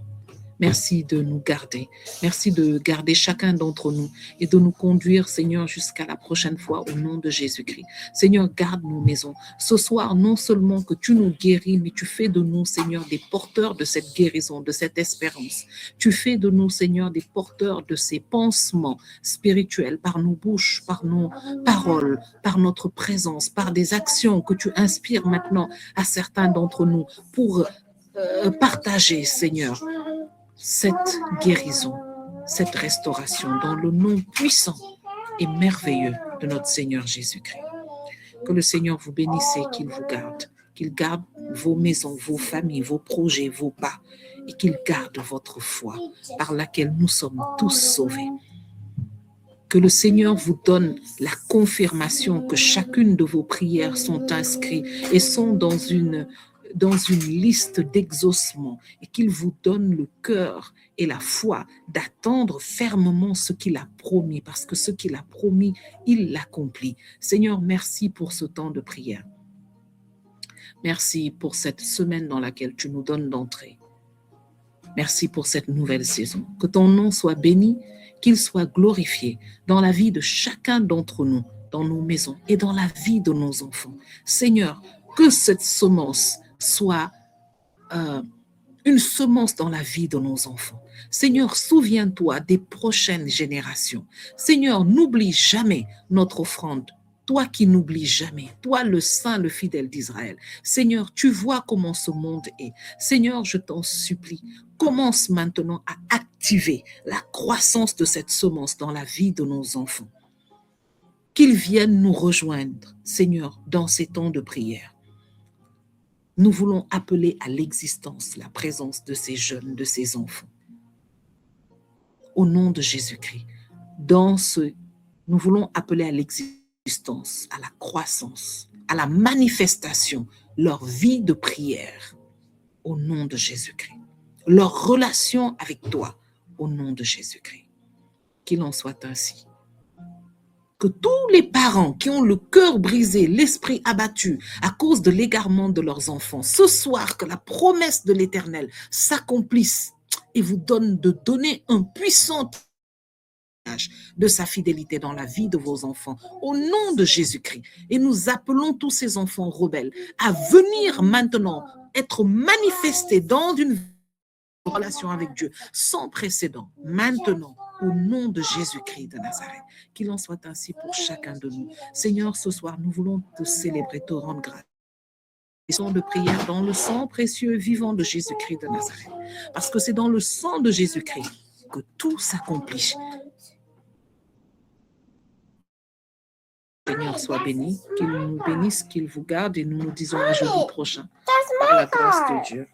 Merci de nous garder. Merci de garder chacun d'entre nous et de nous conduire, Seigneur, jusqu'à la prochaine fois au nom de Jésus-Christ. Seigneur, garde nos maisons. Ce soir, non seulement que tu nous guéris, mais tu fais de nous, Seigneur, des porteurs de cette guérison, de cette espérance. Tu fais de nous, Seigneur, des porteurs de ces pansements spirituels par nos bouches, par nos paroles, par notre présence, par des actions que tu inspires maintenant à certains d'entre nous pour partager, Seigneur, cette guérison, cette restauration dans le nom puissant et merveilleux de notre Seigneur Jésus-Christ. Que le Seigneur vous bénisse et qu'il garde vos maisons, vos familles, vos projets, vos pas et qu'il garde votre foi par laquelle nous sommes tous sauvés. Que le Seigneur vous donne la confirmation que chacune de vos prières sont inscrites et sont dans une liste d'exaucement et qu'il vous donne le cœur et la foi d'attendre fermement ce qu'il a promis, parce que ce qu'il a promis, il l'accomplit. Seigneur, merci pour ce temps de prière. Merci pour cette semaine dans laquelle tu nous donnes d'entrer. Merci pour cette nouvelle saison. Que ton nom soit béni, qu'il soit glorifié dans la vie de chacun d'entre nous, dans nos maisons et dans la vie de nos enfants. Seigneur, que cette semence soit une semence dans la vie de nos enfants. Seigneur, souviens-toi des prochaines générations. Seigneur, n'oublie jamais notre offrande. Toi qui n'oublies jamais, toi le Saint, le fidèle d'Israël. Seigneur, tu vois comment ce monde est. Seigneur, je t'en supplie, commence maintenant à activer la croissance de cette semence dans la vie de nos enfants. Qu'ils viennent nous rejoindre, Seigneur, dans ces temps de prière. Nous voulons appeler à l'existence la présence de ces jeunes, de ces enfants. Au nom de Jésus-Christ, nous voulons appeler à l'existence, à la croissance, à la manifestation, leur vie de prière, au nom de Jésus-Christ. Leur relation avec toi, au nom de Jésus-Christ. Qu'il en soit ainsi. Que tous les parents qui ont le cœur brisé, l'esprit abattu à cause de l'égarement de leurs enfants, ce soir, que la promesse de l'Éternel s'accomplisse et vous donne de donner un puissant témoignage de sa fidélité dans la vie de vos enfants, au nom de Jésus-Christ. Et nous appelons tous ces enfants rebelles à venir maintenant être manifestés dans une relation avec Dieu sans précédent, maintenant, au nom de Jésus-Christ de Nazareth. Qu'il en soit ainsi pour chacun de nous. Seigneur, ce soir, nous voulons te célébrer, te rendre grâce. Et son de prière dans le sang précieux vivant de Jésus-Christ de Nazareth. Parce que c'est dans le sang de Jésus-Christ que tout s'accomplit. Seigneur soit béni, qu'il nous bénisse, qu'il vous garde et nous nous disons à jeudi prochain. Par la grâce de Dieu.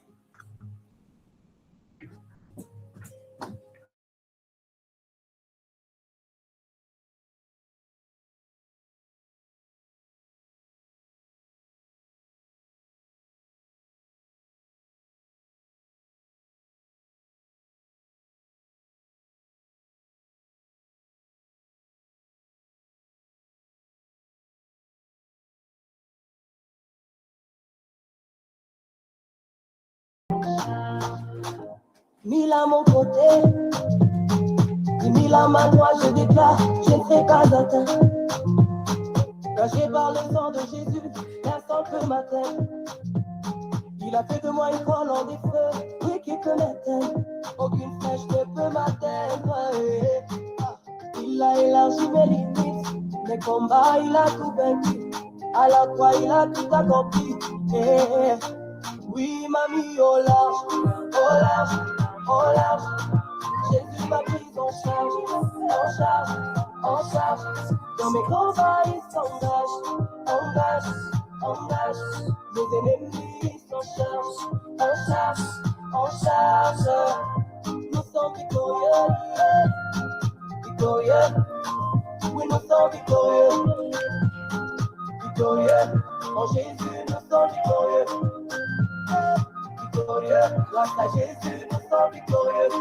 Mille à mon côté, 10 000 à ma droite, je déclare, je ne serai pas atteint. Caché par le sang de Jésus, l'instant que m'atteint. Il a fait de moi une colonne des feux, oui qui peut m'éteindre. Aucune flèche ne peut m'atteindre. Il a élargi mes limites, mes combats, il a tout vaincu. À la croix, il a tout accompli. Oui, m'a mis au large, au large, au large. Jésus m'a pris en charge, en charge, en charge. Dans mes combats, il s'engage, engage, engage. Mes ennemis s'en chargent, en charge, en charge. Nous sommes victorieux, victorieux. Oui, nous sommes victorieux, victorieux. En Jésus, nous sommes victorieux. Victorieux, grâce à Jésus, nous sommes victorieux.